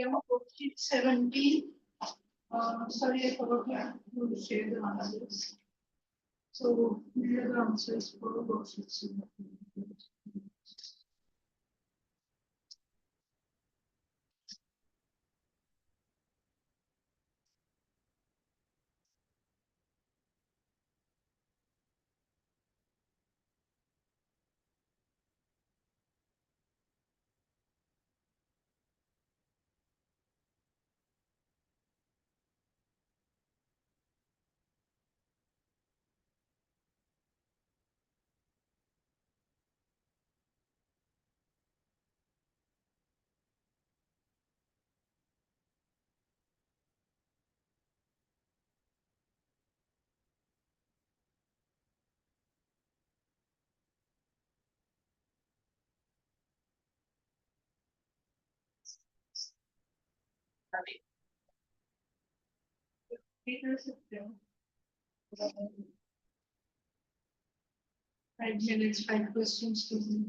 question 17. Sorry, I forgot to share the answers. So here are the answers for question 17. Here's the film. 5 minutes, 5 questions to me.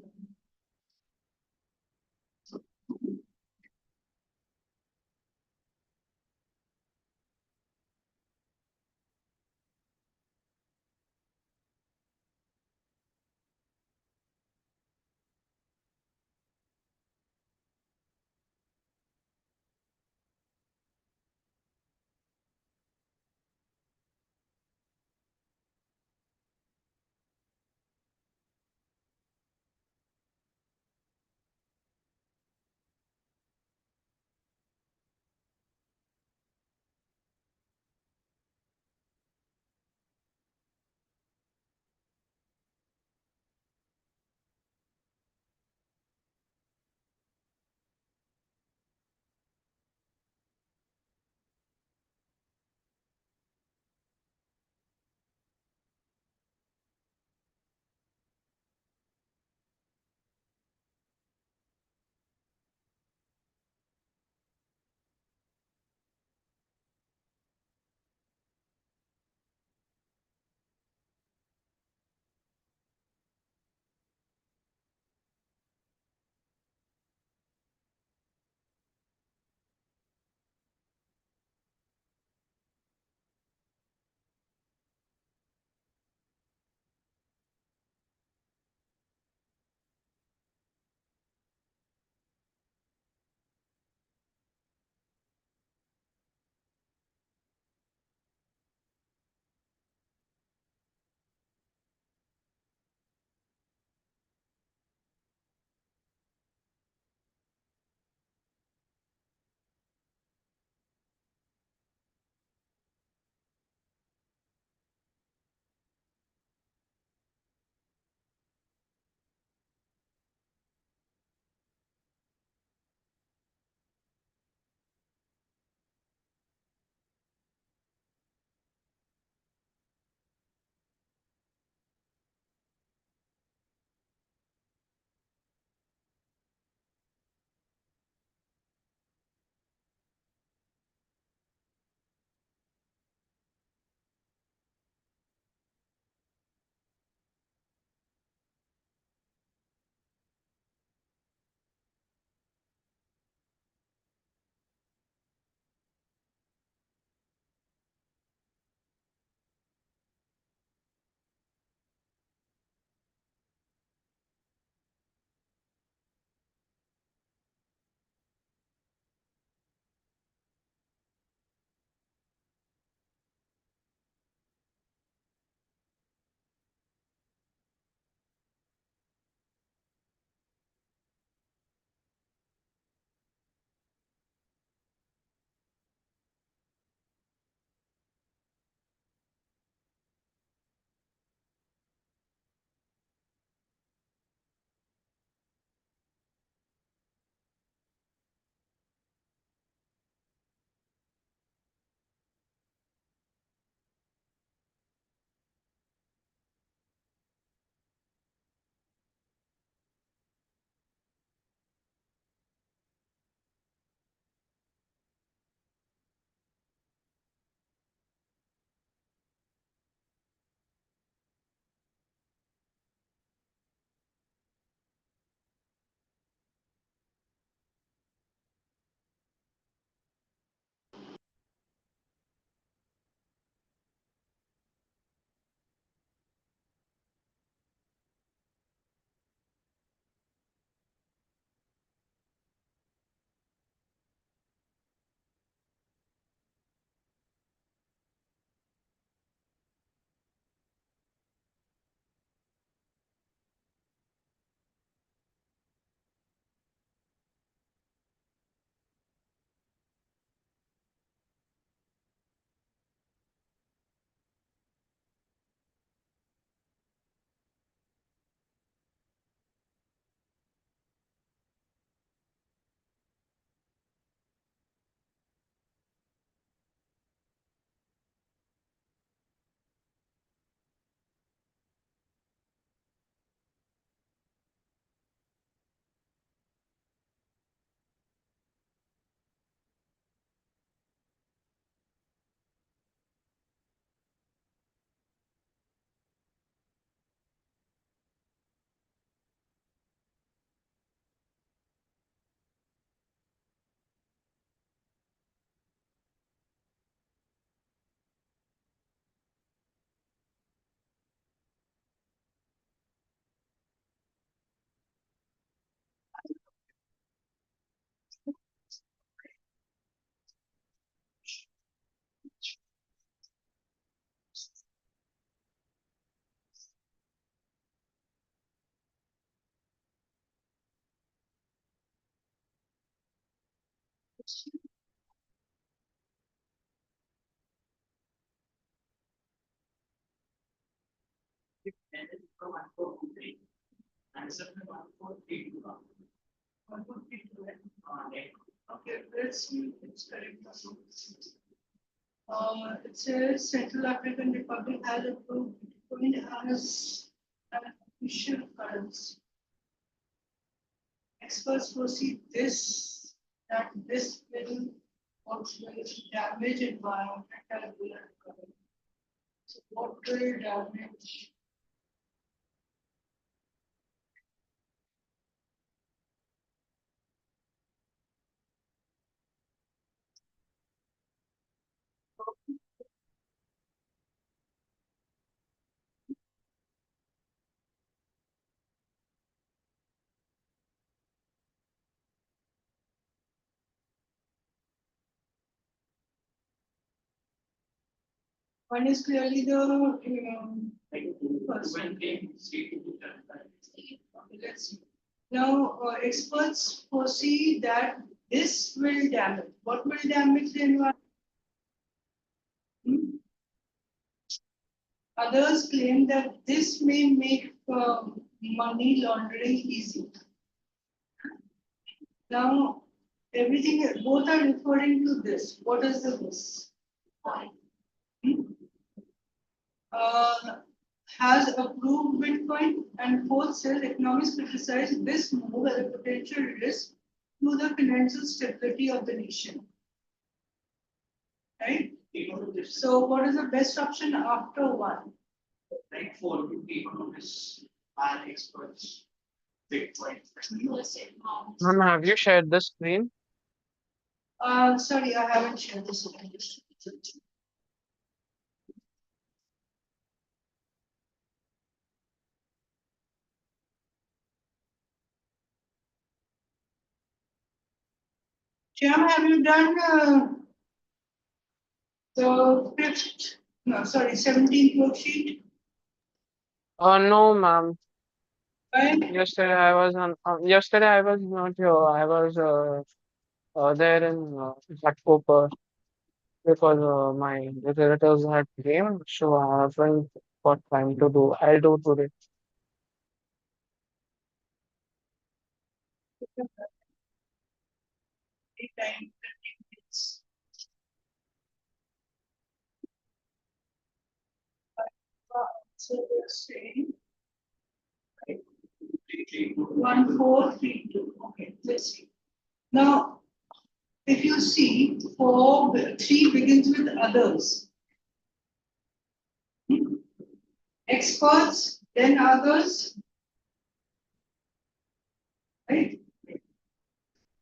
Okay, let's see. It's correct. It says Central African Republic has approved Bitcoin as an official currency. Experts foresee that this will also damage environment and economy. So what will damage? One is clearly the first one. Let's see. Now, experts foresee that this will damage. What will damage the environment? Hmm? Others claim that this may make money laundering easy. Now, everything, both are referring to this. What is the this? Hmm? Has approved Bitcoin, and fourth says economists criticize this move as a potential risk to the financial stability of the nation. Right? So, what is the best option after one? Like for economists and experts, Bitcoin. Ma'am, have you shared the screen? Sorry, I haven't shared this. Shyam, have you done the fifth? No, sorry, 17th worksheet. No, ma'am. Right? Yesterday I was not here. I was there in October because my relatives had came, so I haven't got time to do. I'll do today. Time, 15 minutes. So they're saying 1432. Okay, let's see. Now, if you see, 3 begins with others. Experts, then others. Right?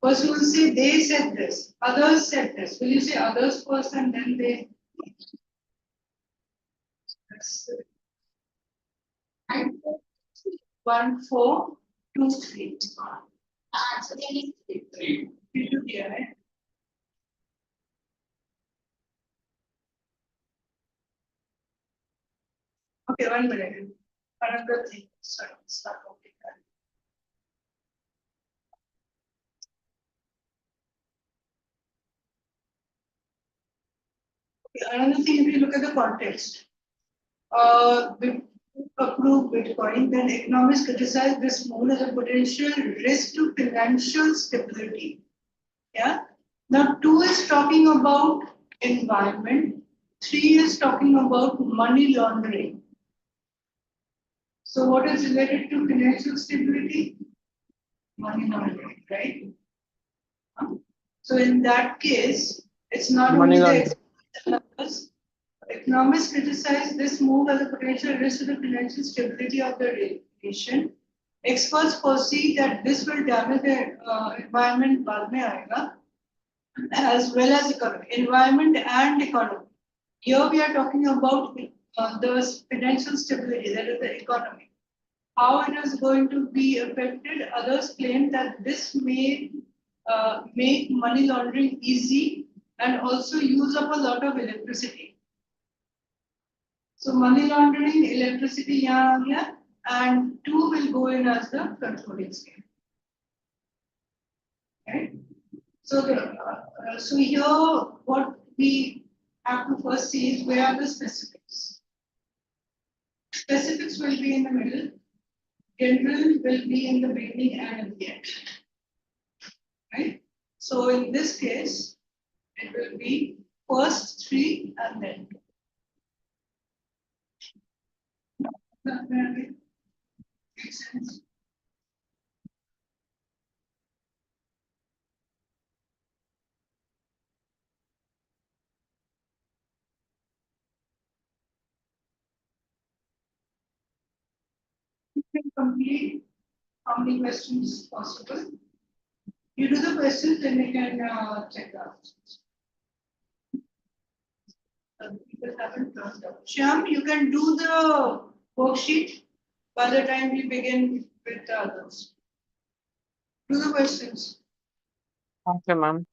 First, you will say they said this, others said this. Will you say others first and then they? 1423. So they need three. You do here, right? Okay, 1 minute. Another thing. Sorry, it's not okay. Okay, another thing, if you look at the context, approve Bitcoin, then economists criticize this move as a potential risk to financial stability. Yeah. Now, 2 is talking about environment, 3 is talking about money laundering. So, what is related to financial stability? Money laundering, right? So, in that case, it's not Money only laundering. the economists criticize this move as a potential risk to the financial stability of the nation. Experts foresee that this will damage the environment as well as economy, environment and economy. Here we are talking about the financial stability, that is the economy. How it is going to be affected, others claim that this may make money laundering easy and also use up a lot of electricity. So money laundering, electricity, yeah, and 2 will go in as the controlling scheme. Right? So here, what we have to first see is where are the specifics. Specifics will be in the middle. General will be in the beginning and at the end. Right? So in this case, it will be first three and then two. That makes sense. You can complete how many questions possible. You do the questions, then you can check the answers. People haven't turned up. Shyam, you can do the worksheet by the time we begin with the others. Do the questions. Okay, ma'am.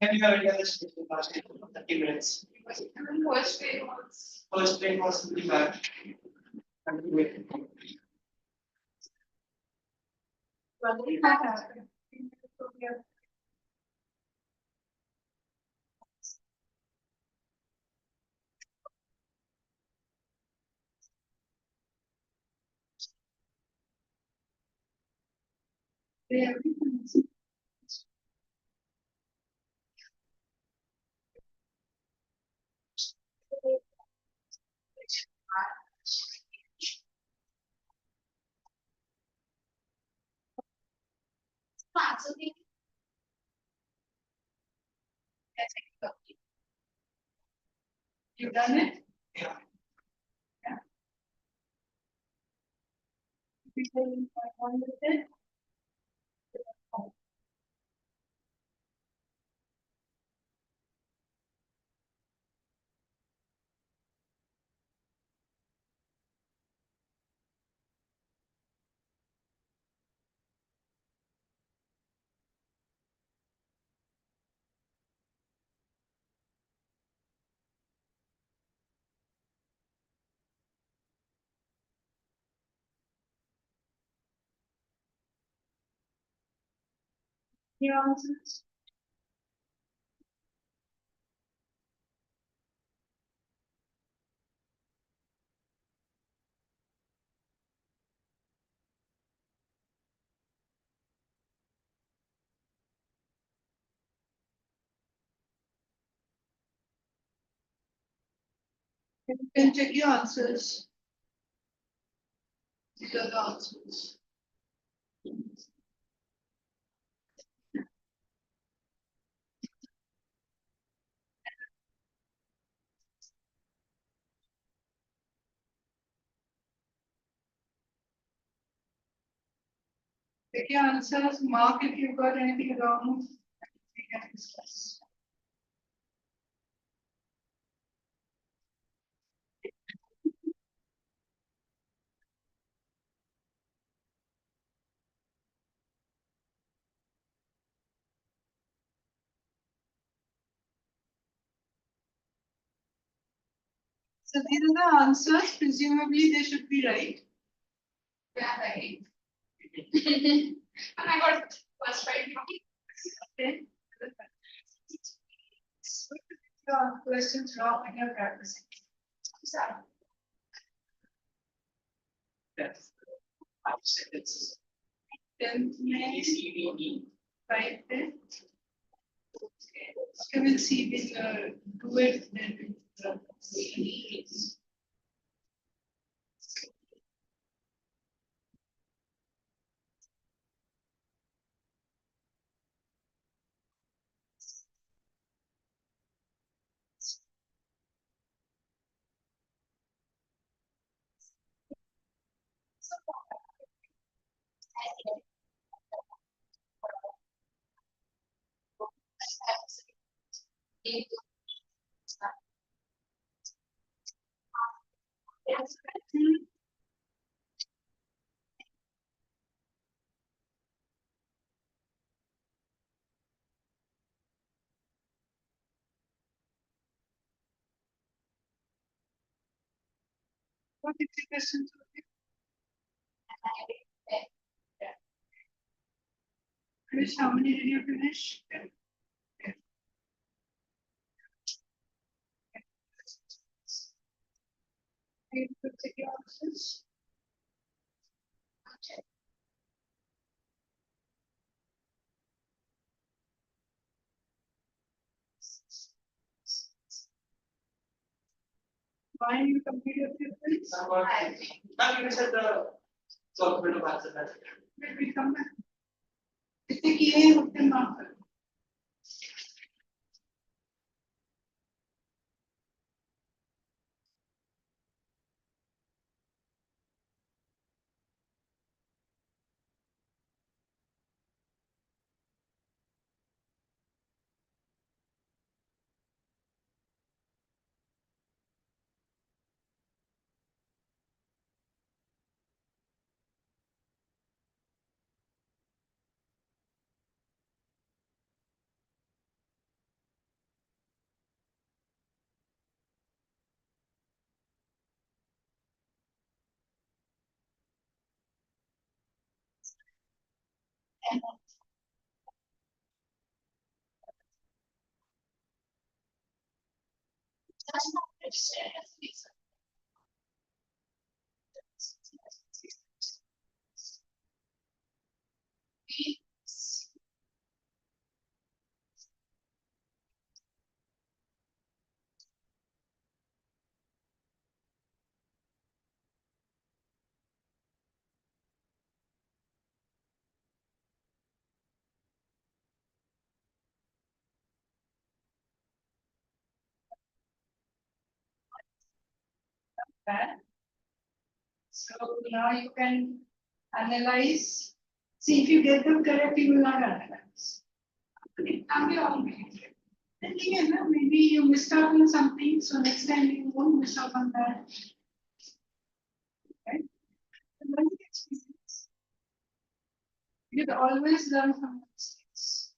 Have you already done this last 30 minutes? First train was really bad. You done it? Yeah. People on with it? The answers? You can check your answers. These are the answers. Check your answers, mark if you've got anything wrong. We can discuss. So these are the answers, presumably they should be right. Yeah, right. And I got first right. Okay. Your questions wrong when you're practicing. Yes. 5 sentences. Then A, C, D, E. right there. You will see this do it then. What is the question? Finish, how many did you finish? You could take your answers. Why you complete your fifth? Now you said the sort of answer that. Will we come back? कितने किए हैं उतने mark करो. Bad. So now you can analyze. See, if you get them correct, you will not analyze. It can be all made. Then again, maybe you missed out on something, so next time you won't miss out on that. Right? Learning experience. You can always learn from mistakes.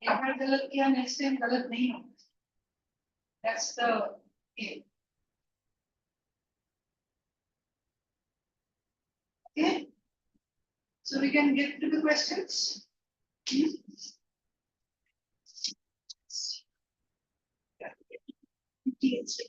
एक बार गलत किया, next time गलत नहीं होगा. That's the aim. Okay. So we can get to the questions. Yes.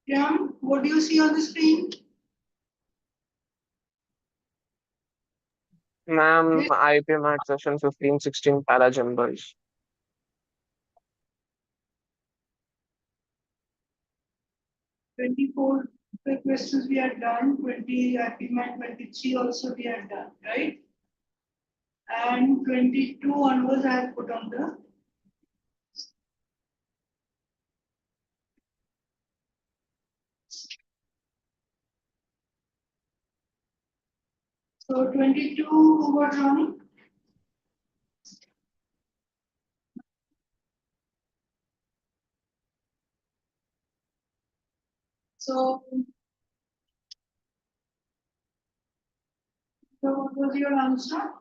Yeah, what do you see on the screen? Ma'am, IPM at session 15-16 parajumbers. 24 questions we are done, 20 IPM 23 also we are done, right? And 22 onwards I have put on the so 22 over Ronnie. So what was your answer?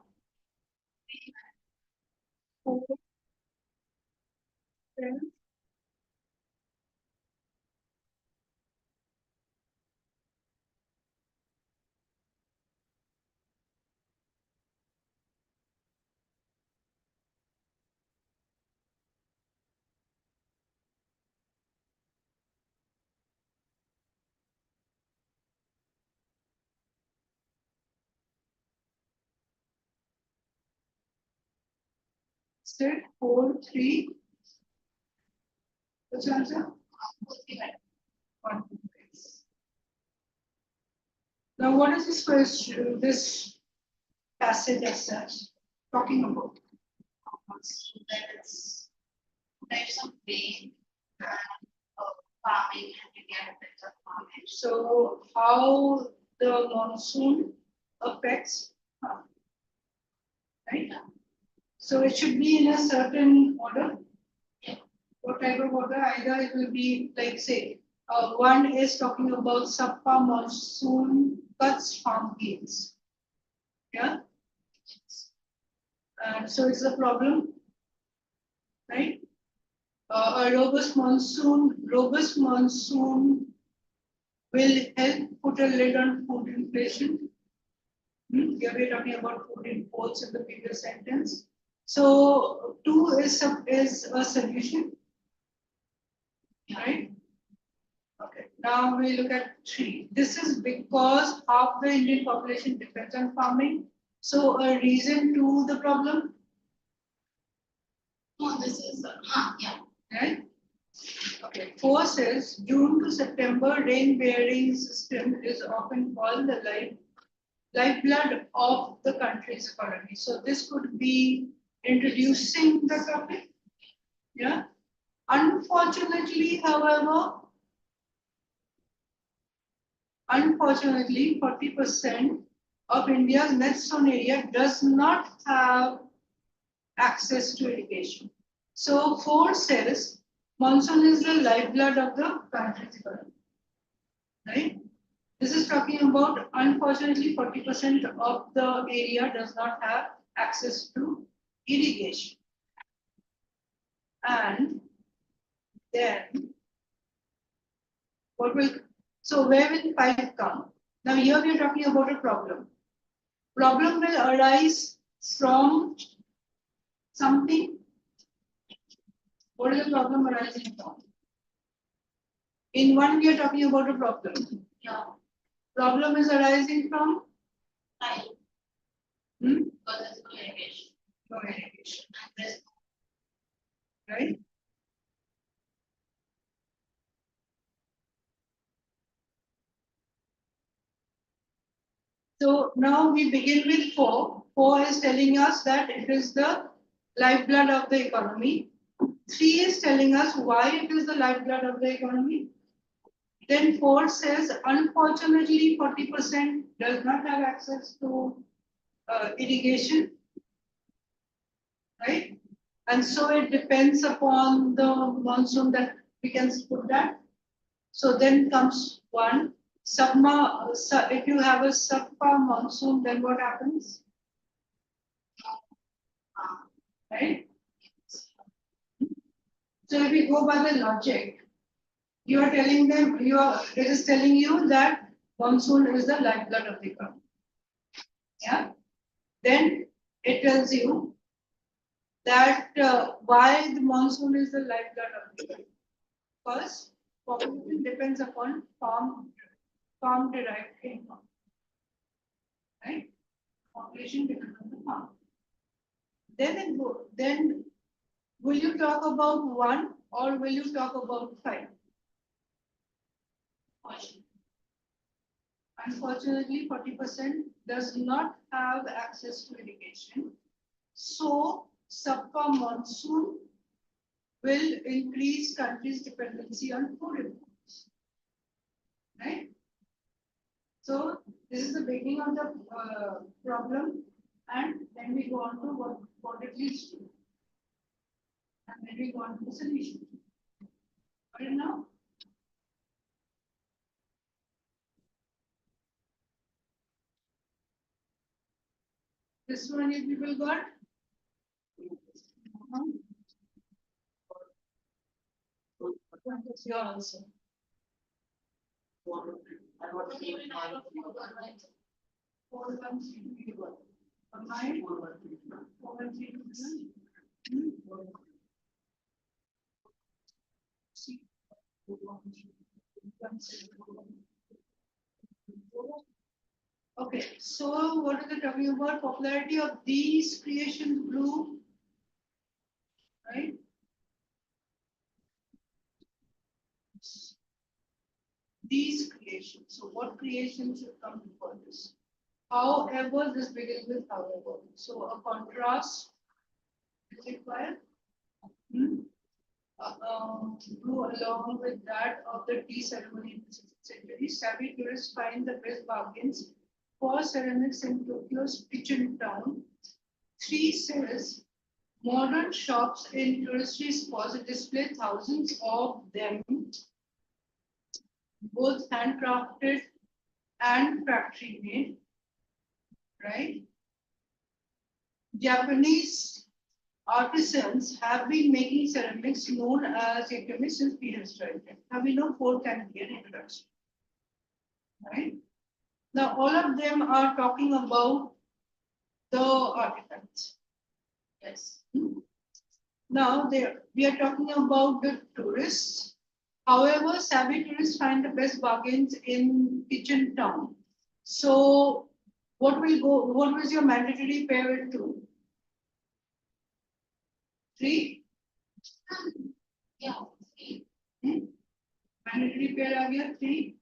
4, 10. Set 4, 3. What's your answer? 1, 2, 3. Now, what is this question? This passage as such talking about? There's some pain and farming and the effects of farming. So, how the monsoon affects farming, right? So, it should be in a certain order. What type of order? Either it will be like, say, one is talking about subpar monsoon cuts farm gains. Yeah. So it's a problem, right? A robust monsoon will help put a lid on food inflation. Here we're talking about food imports in the previous sentence. So 2 is a solution, right? Okay. Now we look at 3. This is because half the Indian population depends on farming. So a reason to the problem. No, this is yeah. Right? Okay. 4 says June to September rain bearing system is often called the lifeblood of the country's economy. So this could be introducing the topic. Yeah. Unfortunately, however, 40% of India's net zone area does not have access to irrigation. So 4 says monsoon is the lifeblood of the country's economy. Right? This is talking about, unfortunately, 40% of the area does not have access to irrigation. And then so where will 5 come? Now here we are talking about a problem. Problem will arise from something. What is the problem arising from? In 1 we are talking about a problem. Yeah. Problem is arising from Time. hmm? Because there's no irrigation. No irrigation, And there's right? So now we begin with 4. 4 is telling us that it is the lifeblood of the economy. 3 is telling us why it is the lifeblood of the economy. Then 4 says, unfortunately, 40% does not have access to irrigation, right? And so it depends upon the monsoon that we can put that. So then comes 1. If you have a subpar monsoon, then what happens? Right? So if you go by the logic, you are telling them, it is telling you that monsoon is the lifeblood of the economy. Yeah. Then it tells you that why the monsoon is the lifeblood of the economy. First, population depends upon farm derived income. Right? Population depends on the farm. Then will you talk about 1 or will you talk about 5? Unfortunately, 40% does not have access to irrigation. So, subpar monsoon will increase country's dependency on food imports. Right? So, this is the beginning of the problem, and then we go on to what it leads to. And then we go on to the solution. Got it now? This one you people got? What is your answer? Four, one, three, one. Mine? 4, 1, 3, 1. Okay, so what are they talking about? Popularity of these creations grew, right? These creations. So what creations should come before this? However, this begins with however. So a contrast is required. Grew along with that of the tea ceremony in the 16th century. Savvy tourists find the best bargains for ceramics in Tokyo's kitchen town. 3 says modern shops in touristy spots display thousands of them, both handcrafted and factory made, right? Japanese artisans have been making ceramics known as yakami since prehistoric. Now we know 4 can be an introduction, right? Now all of them are talking about the artifacts. Yes. Now we are talking about the tourists. However, savvy tourists find the best bargains in kitchen town. So what was your mandatory pair with 2? 3? Yeah. Mandatory pair are here 3.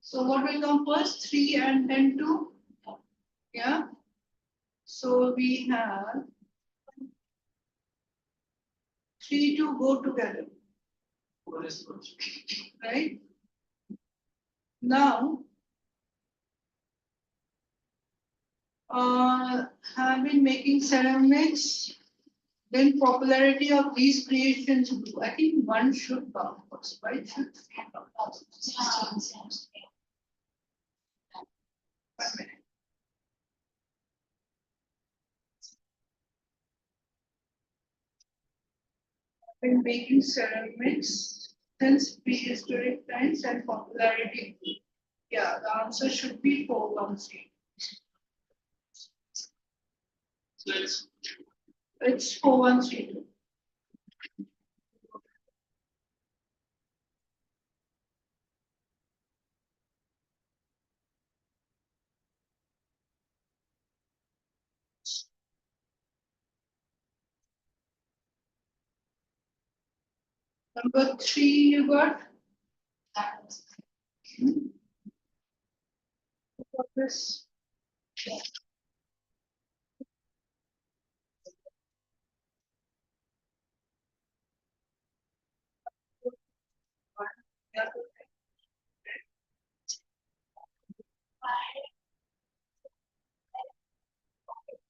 So what will come first? 3 and then 2? Yeah. So we have 3 to go together, right? Now, have been making ceramics, then popularity of these creations grew. I think one should come first, right? Should come. 1 minute. Been making ceramics since prehistoric times and popularity. Yeah, the answer should be 413. So It's 4132. Number 3 you got? What this?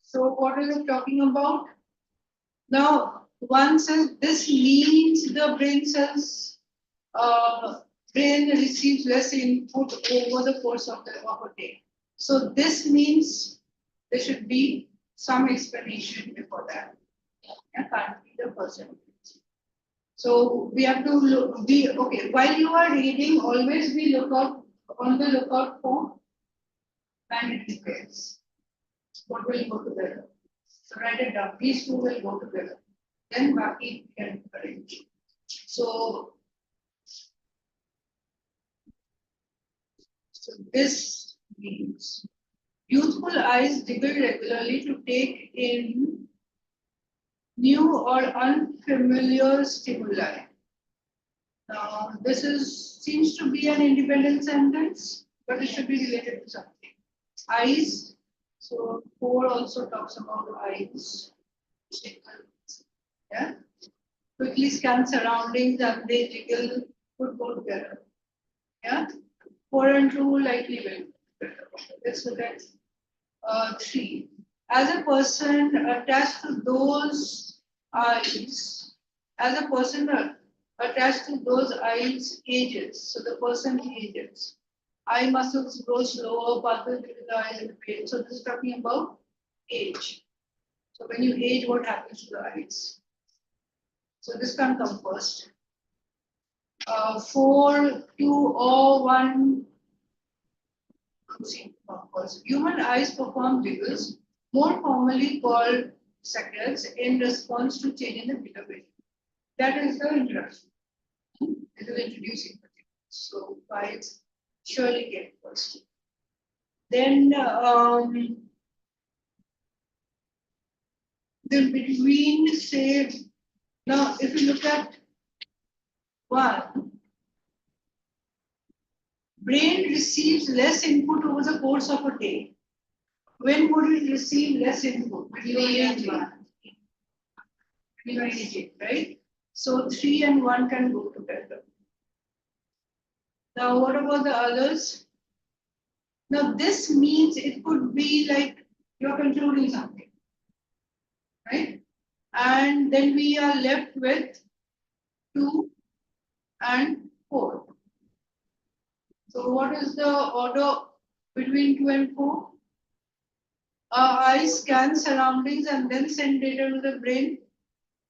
So what is it talking about? Now, one says this means the brain cells, brain receives less input over the course of a day. So this means there should be some explanation before that. Yeah, can't be the person. So we have to look, okay, while you are reading, always be on the lookout for magnetic pairs. What will go together? So write it down. These two will go together. Then Baki can arrange. So this means youthful eyes jiggle regularly to take in new or unfamiliar stimuli. Now, this seems to be an independent sentence, but it should be related to something. Eyes. So 4 also talks about eyes. Yeah. Quickly scan surroundings and they jiggle, could go together. Yeah. 4 and 2 likely will. Let's look at 3. As a person attached to those eyes, as a person attached to those eyes ages, so the person ages. Eye muscles grow slower, pupils between the eyes and the brain. So this is talking about age. So when you age, what happens to the eyes? So this can come first. 4, 2, or 1. Human eyes perform jiggles, more commonly called saccades, in response to change in the field of vision. That is the introduction. It is introducing particulars. So eyes surely get first. Then the between, say, now if you look at 1, brain receives less input over the course of a day. When would it receive less input? Right? So 3 and 1 can go together. Now, what about the others? Now, this means it could be like you're controlling something, right? And then we are left with 2 and 4. So, what is the order between 2 and 4? Our eyes scan surroundings and then send data to the brain.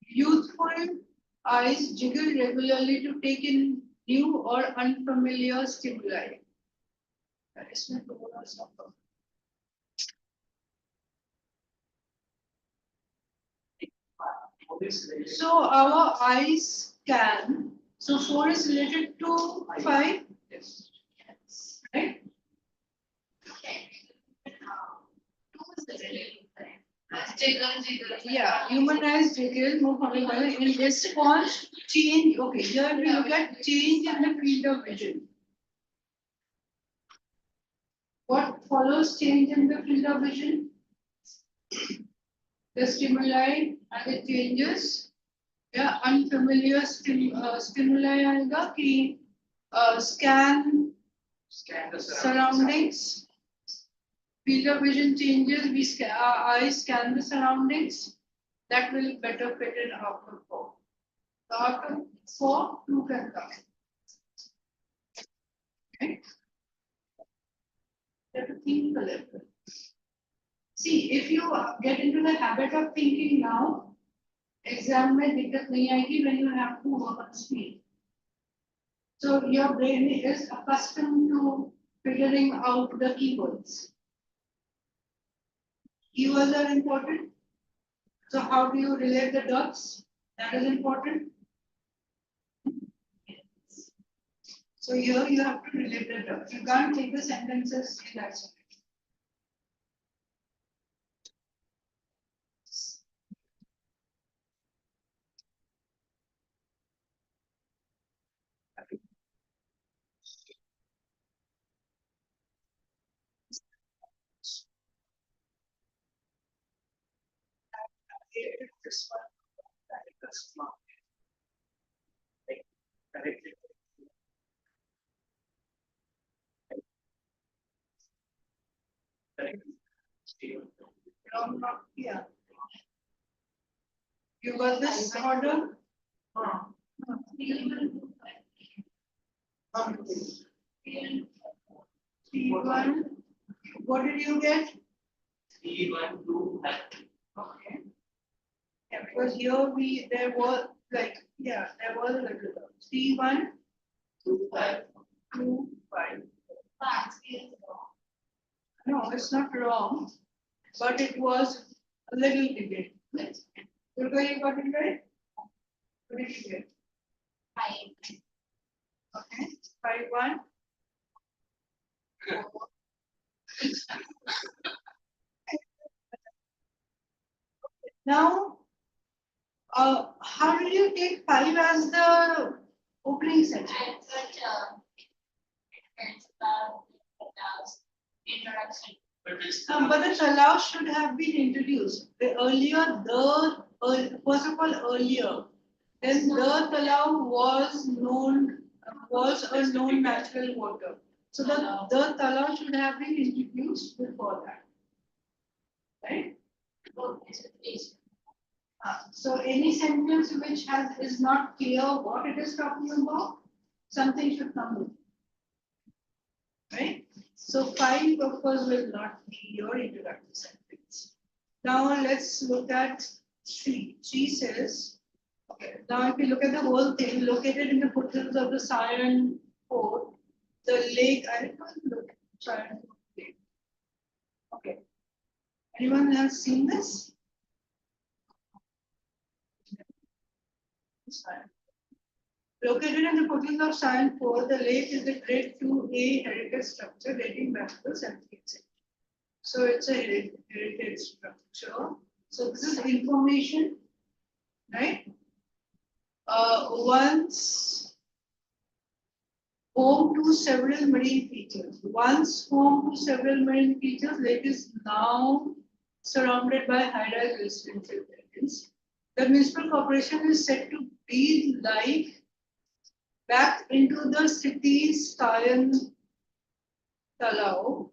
Youthful eyes jiggle regularly to take in new or unfamiliar stimuli. So our eyes scan. So 4 is related to 5. yes. Right? Yeah, human eyes jiggle more commonly in response to change. Okay, here we look at change in the field of vision. What follows change in the field of vision? The stimuli and the changes. Yeah, unfamiliar stimuli आएगा कि scan Scan the surroundings. Field of vision changes. We scan our eyes scan the surroundings. That will better fit in after 4. So after 4, 2 can come. Okay. You have to think a little. See, if you get into the habit of thinking now, exam में दिक्कत नहीं आएगी when you have to work on speed. So your brain is accustomed to figuring out the keywords. Keywords are important. So how do you relate the dots? That is important. So here you have to relate the dots. You can't take the sentences in isolation. This one. That's not. Correctly. Correct. Yeah. You got this order? T1. What did you get? 3, 1, 2, Okay. Yeah, because here there was like, yeah, there was a little. 3, 1, 2, 5. 2, 5. Fancy is wrong. No, it's not wrong, but it was a little delayed. Durga, you got it right? What did you get? 5. Okay, 5, 1. Now, how did you take 5 as the opening sentence? I put it's about introduction. But the talao should have been introduced. The earlier, first of all, earlier, then the talao was a known natural water. So the talao should have been introduced before that. Right? So any sentence which is not clear what it is talking about, something should come with it. Right? So 5 of course will not be your introductory sentence. Now let's look at 3. 3 says, okay, now if you look at the whole thing, located in the foothills of the Siren Fort, the lake, I don't look Siren Lake. Okay. Anyone has seen this? Located in the foothills of Siren Fort, the lake is a Grade 2A heritage structure dating back to the 17th century. So it's a heritage structure. So this is information, right? Once home to several marine features. Once home to several marine features, lake is now surrounded by high-rise residential buildings. The municipal corporation is said to breathe life back into the city's Sayan Talao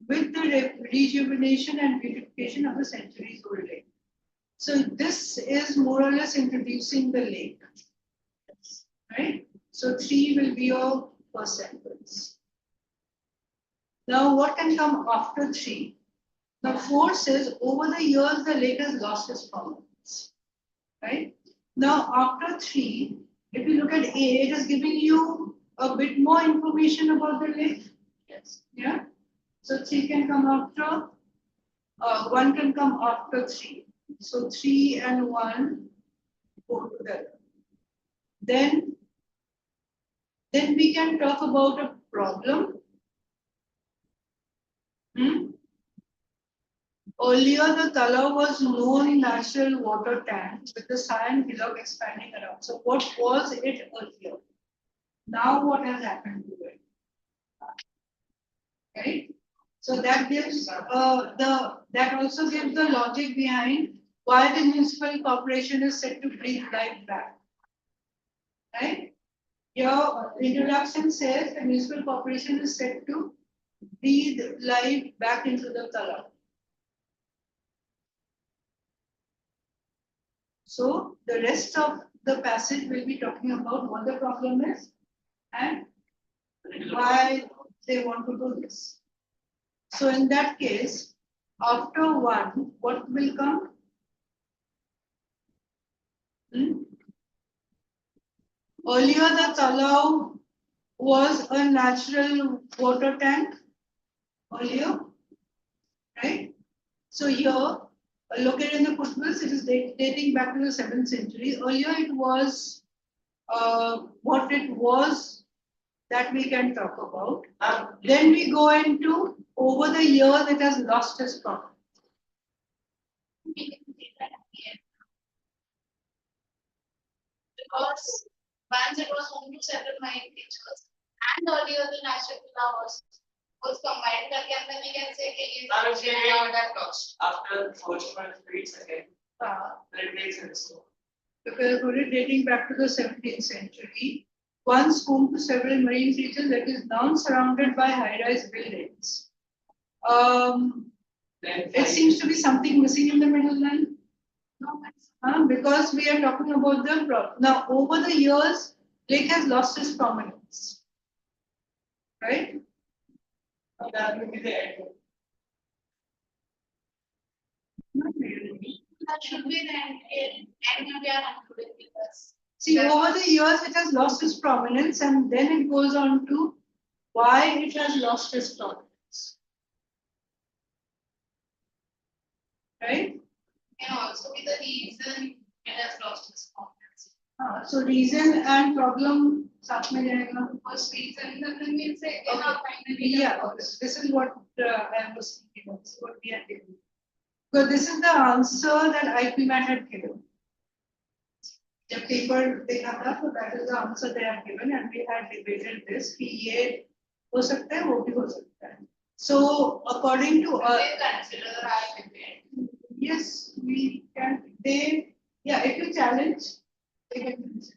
with the rejuvenation and beautification of the centuries-old lake. So this is more or less introducing the lake, right? So 3 will be your first sentence. Now what can come after 3? Now 4 says, over the years the lake has lost its prominence, right? Now after 3, if you look at A, it is giving you a bit more information about the lake. Yes. Yeah. So 3 can come after, 1 can come after 3. So 3 and 1 go together. Then we can talk about a problem. Earlier, the Talao was known natural water tank with the Sian hillock expanding around. So what was it earlier? Now what has happened to it? Right? So that gives that also gives the logic behind why the municipal corporation is set to breathe life back. Right? Your introduction says the municipal corporation is set to breathe life back into the talab. So the rest of the passage will be talking about what the problem is and why they want to do this. So in that case, after one, what will come? Earlier, the talab was a natural water tank. Earlier, right? So here, located in the footwills, it is dating back to the 7th century. Earlier, it was what it was that we can talk about. Then we go into over the years it has lost its property. Because once it was home to several marine creatures, and earlier the natural flowers was combined, that then we can say that lost. After fortunate streets again, it makes sense. Because dating back to the 17th century, once home to several marine creatures that is now surrounded by high-rise buildings. It seems to be something missing in the middle line. No, because we are talking about the problem. Now, over the years, lake has lost its prominence. Right? That will be the end. Not really. That should be the end we are including because. See, over the years, it has lost its prominence, and then it goes on to why it has lost its prominence. Right? Can also be the reason it has lost its prominence. So reason and problem साथ में जाएगा. First reason, then we say Yeah, this is what I was thinking of. This is what we are doing. So this is the answer that IPM had given. The paper they have that, so that is the answer they have given, and we had debated this. कि ये हो सकता है, वो भी हो सकता है. So according to consider the IPM. yes, we can. They if you challenge, they can consider.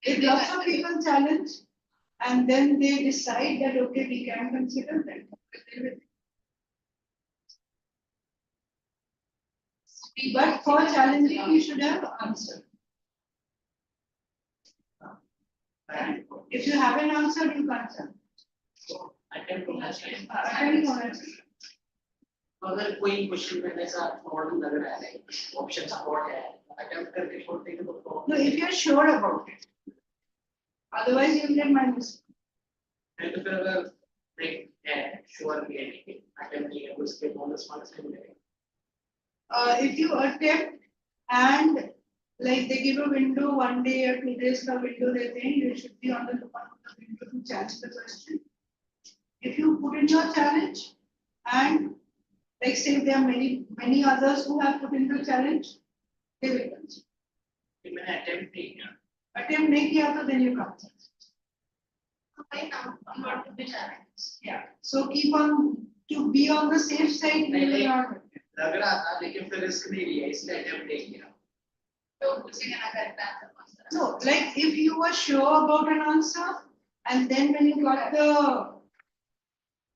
If lots of people challenge, and then they decide that okay, we can consider that. But for challenging, we should have answer. If you have an answer, you can't challenge. Attempt to answer. Attempt to answer. अगर कोई question में ऐसा model लग रहा है option support है attempt करके छोड़ देंगे तो No, if you're sure about it. Otherwise, you will get minus. नहीं तो फिर अगर नहीं है श्योर भी है नहीं अटेम्प्ट नहीं है तो उसके बोनस मार्क्स नहीं मिलेंगे. If you attempt and like they give a window 1 day or 2 days का window देते हैं, you should be on the lookout for the window to challenge the question. If you put in your challenge and like say there are many others who have put in the challenge, they will consider. मैंने attempt नहीं किया. Attempt नहीं किया तो then you can't. Okay, now not to be challenged. Yeah. So keep on to be on the safe side. We will not. लग रहा था लेकिन फिर रिस्क नहीं लिया इसलिए अटेम्प्ट नहीं किया. तो उसी का correct answer. No, like if you were sure about an answer and then when you got the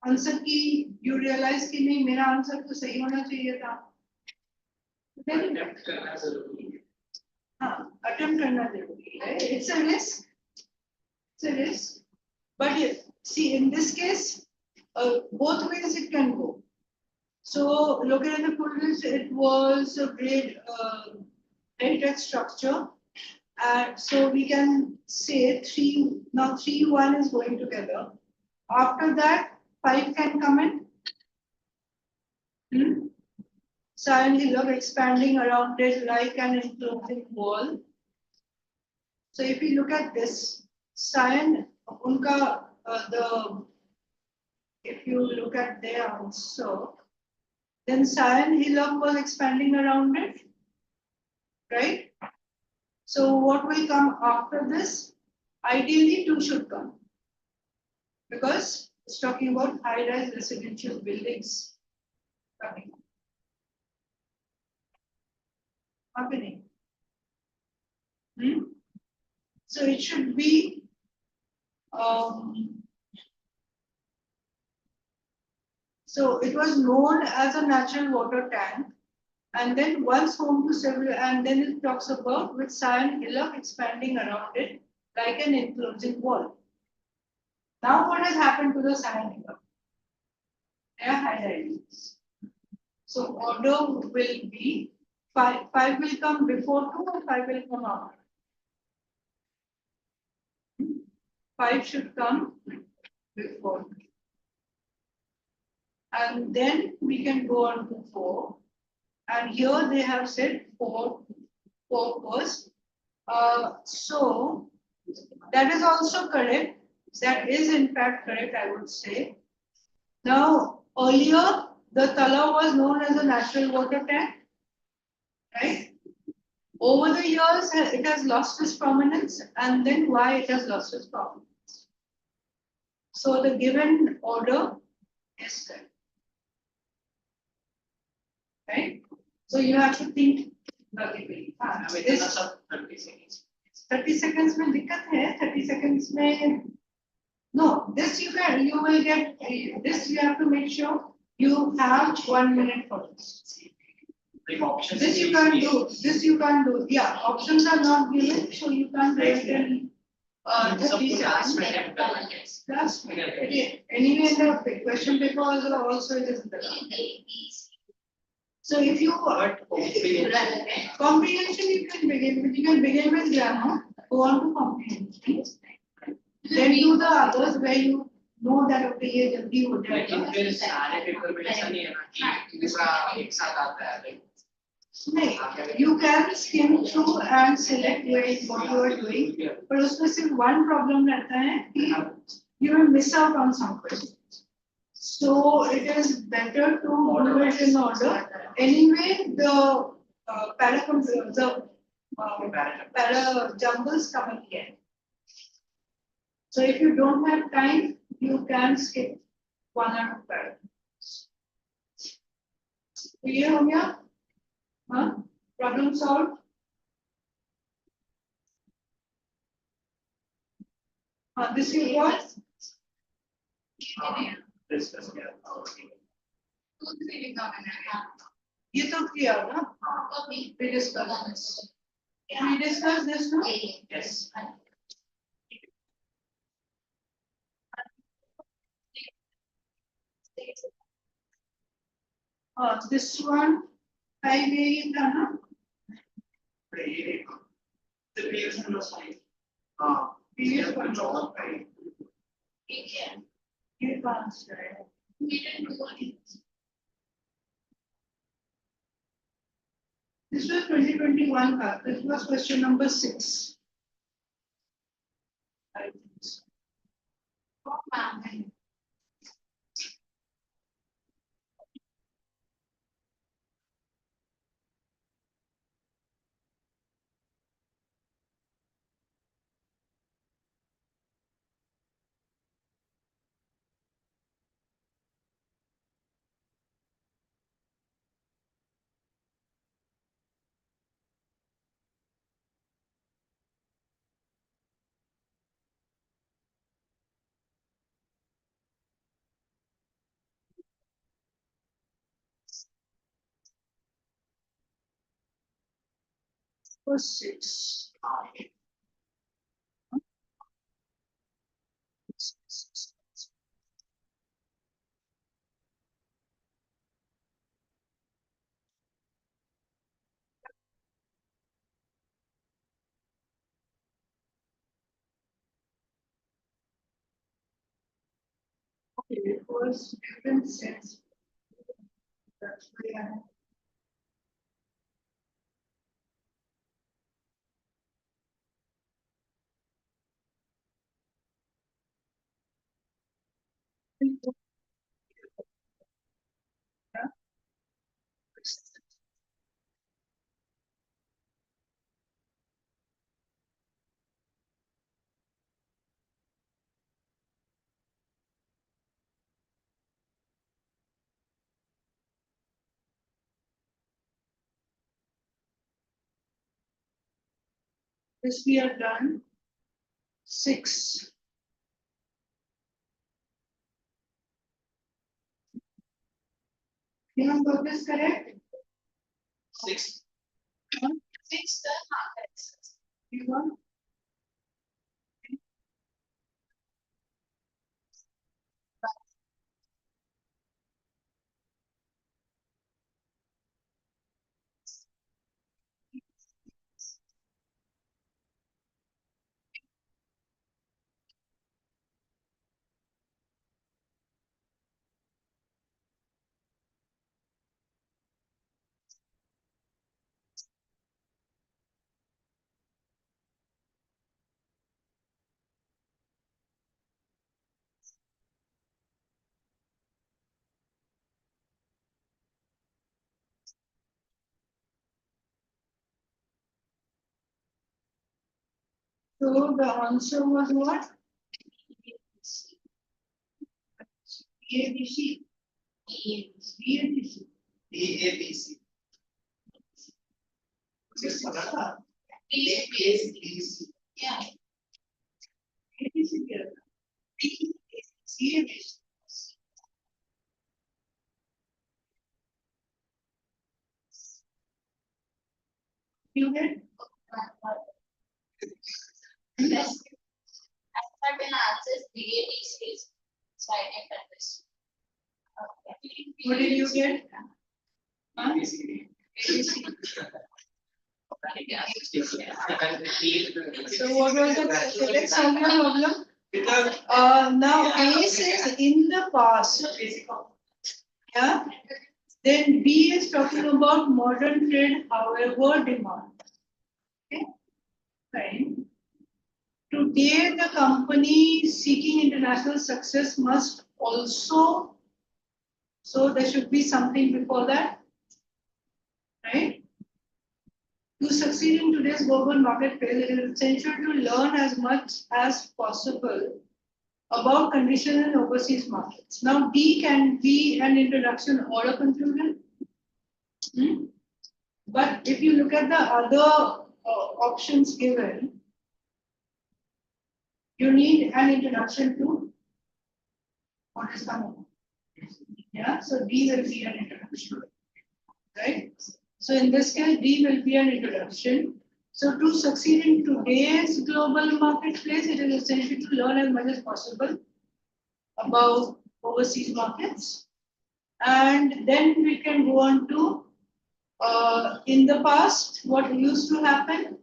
answer key, you realize कि नहीं मेरा answer तो सही होना चाहिए था. Then अटेम्प्ट करना जरूरी है. attempt करना जरूरी है. It's a risk. It's a risk. But yes, see in this case, both ways it can go. So looking at the full list, it was a great heritage structure. So we can say 3, now 3, 1 is going together. After that, 5 can come in. Suddenly love expanding around it like an enclosing wall. So if you look at this, Cyan, unka, if you look at their answer, then Cyan Hillock was expanding around it, right? So what will come after this? Ideally, 2 should come. Because It's talking about high-rise residential buildings coming. Happening. So it should be so it was known as a natural water tank, and then once home to several, and then it talks about with cyan hillock expanding around it like an enclosing wall. Now what has happened to the cyan hillock? They are high-rises. So order will be five will come before 2 and 5 will come after. 5 should come before. And then we can go on to 4. And here they have said 4 first. So that is also correct. That is in fact correct, I would say. Now, earlier the Tala was known as a natural water tank, right? Over the years, it has lost its prominence, and then why it has lost its prominence. So the given order is correct. Right? So you have to think logically. Within 30 seconds. 30 seconds में दिक्कत है, 30 seconds में no, this you will get this you have to make sure you have 1 minute for this. This you can't do. Yeah, options are not given, so you can't do it in 30 seconds. Last minute. Anyway, the question paper also it is there. So if you comprehension you can begin with grammar, go on to comprehension. Then do the others where you know that okay ये जल्दी हो जाएगा. लेकिन फिर सारे paper में ऐसा नहीं है ना कि दूसरा एक साथ आता है. नहीं, you can skim through and select what you are doing, but उसमें सिर्फ one problem रहता है कि you will miss out on some questions. So it is better to do it in order. Anyway, the para jumbles come at the end. So if you don't have time, you can skip one out of paragraphs. Clear हो गया? हाँ? Problem solved? This is what? ये तो किया ना? We discussed this. We discussed this, no? Yes. This one, I made ना? The previous one was fine. Previous one was fine. ये पांच है. This was 2021 का. This was question number 6. I think so. Was 6. Okay, it was different sense. That's why I This we have done 6. You got this correct? 6. 6 the markets. You got? So the answer was what? ABC. ABC. DABC. ABC. Yeah. You get? Yes. I have been answers DABC. So I can cut this. What did you get? Huh? ABC. So what was the correct Soumya problem? Because Now A says in the past, yeah. Then B is talking about modern trade, however, demand. Okay, fine. Today, the company seeking international success must also, so there should be something before that, right? To succeed in today's global marketplace, it is essential to learn as much as possible about conditions in overseas markets. Now, D can be an introduction or a conclusion. But if you look at the other options given, you need an introduction to what is coming. Yeah, so D will be an introduction, right? So in this case, D will be an introduction. So to succeed in today's global marketplace, it is essential to learn as much as possible about overseas markets. And then we can go on to in the past, what used to happen.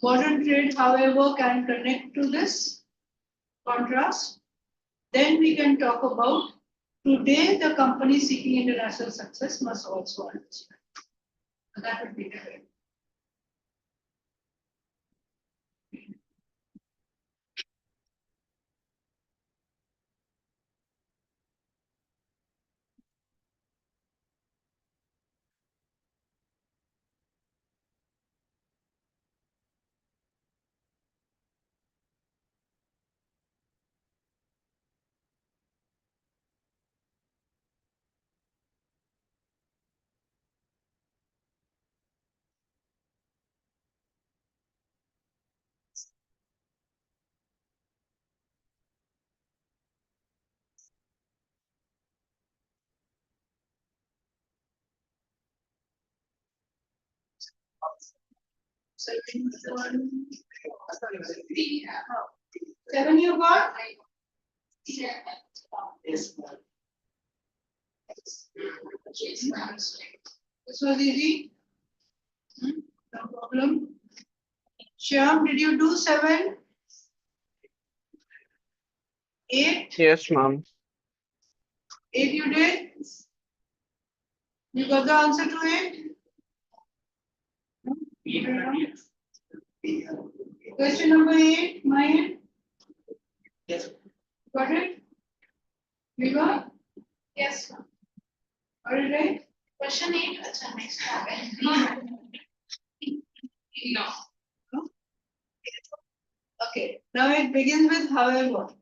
Modern trade, however, can connect to this contrast. Then we can talk about today the company seeking international success must also understand. So that would be the way. Seven you got? Yes. This was easy. No problem. Shyam, did you do 7? 8? Yes, ma'am. 8 you did? You got the answer to 8? Question number 8, mine. Yes. Got it? You got? Yes, ma'am. Got it right? Question 8. Acha, next topic. No. Okay. Now it begins with however.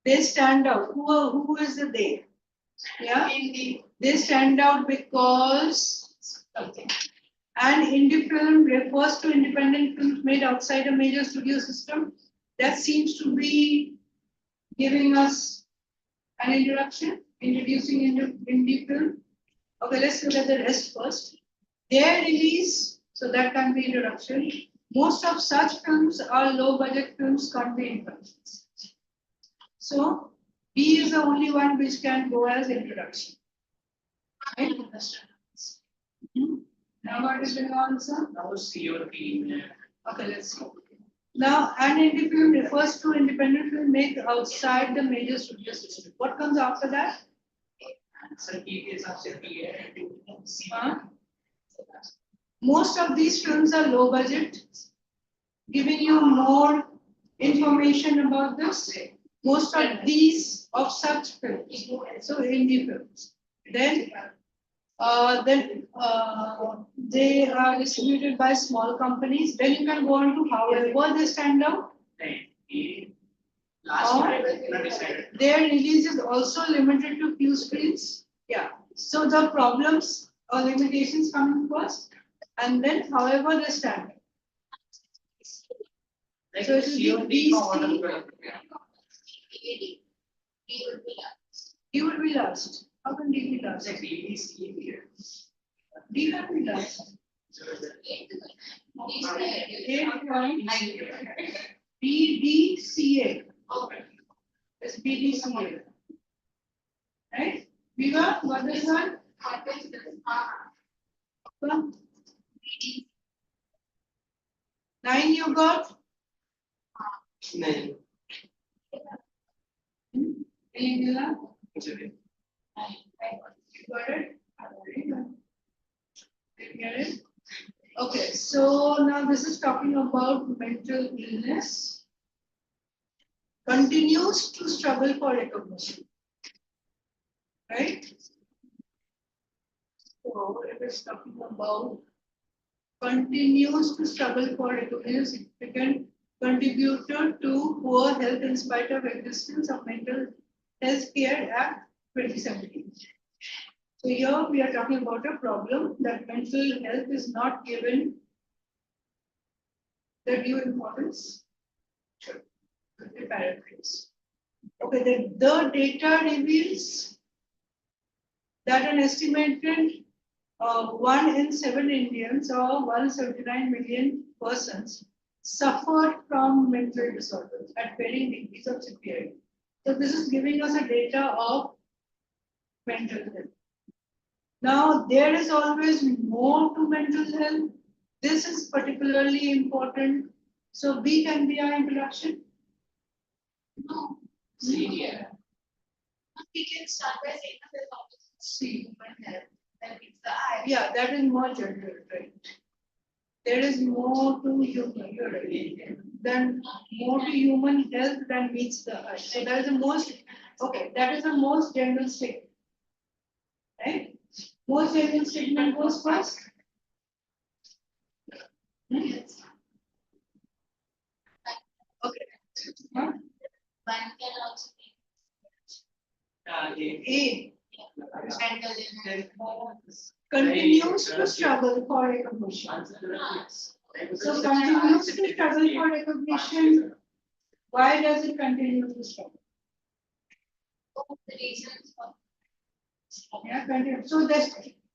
They stand out. Who is the they? Yeah? Indeed. They stand out because something. And indie film refers to independent films made outside a major studio system. That seems to be giving us an introduction, introducing indie film. Okay, let's look at the rest first. Their release, so that can be introduction. Most of such films are low budget films, can't be introductions. So B is the only one which can go as introduction. Right? Now what is the answer? Now COT. Okay, let's see. Now, an indie film refers to independent film made outside the major studio system. What comes after that? Answer P is answer P. Huh? Most of these films are low budget, giving you more information about this. Most of these of such films, so indie films. Then they are distributed by small companies. Then you can go on to however they stand out. Last one, I decided. Their release is also limited to few screens. Yeah. So the problems or limitations come first, and then however they stand out. Like So it will be COT BC. D would be last. How can D be last? Like BBC here. D can be last. BDCA. It's BDCA. Right? Viva, what is one? One. 9 you got? Nine. Any Villa? It's okay. You got it? Did you get it? Okay, so now this is talking about mental illness. Continues to struggle for recognition. Right? So it is talking about continues to struggle for recognition, significant contributor to poor health in spite of existence of Mental Health Care Act 2017. So here we are talking about a problem that mental health is not given the due importance. Sure. Let me paraphrase. Okay, the data reveals that an estimated 1 in 7 Indians or 179 million persons suffer from mental disorders at varying degrees of severity. So this is giving us a data of mental health. Now, there is always more to mental health. This is particularly important. So B can be our introduction. No, Yeah. we can start by saying that there's always C. human health. That means the I. Yeah, that is more general, right? There is more to human, you're right. Then more to human health than meets the eye. So that is the most, okay, that is the most general statement. Right? Most general statement goes first. Yes. Okay. Huh? One can also be A mental illness. continues to struggle for recognition. So continues to struggle for recognition. Why does it continue to struggle? The reasons for. Yeah, continue. So that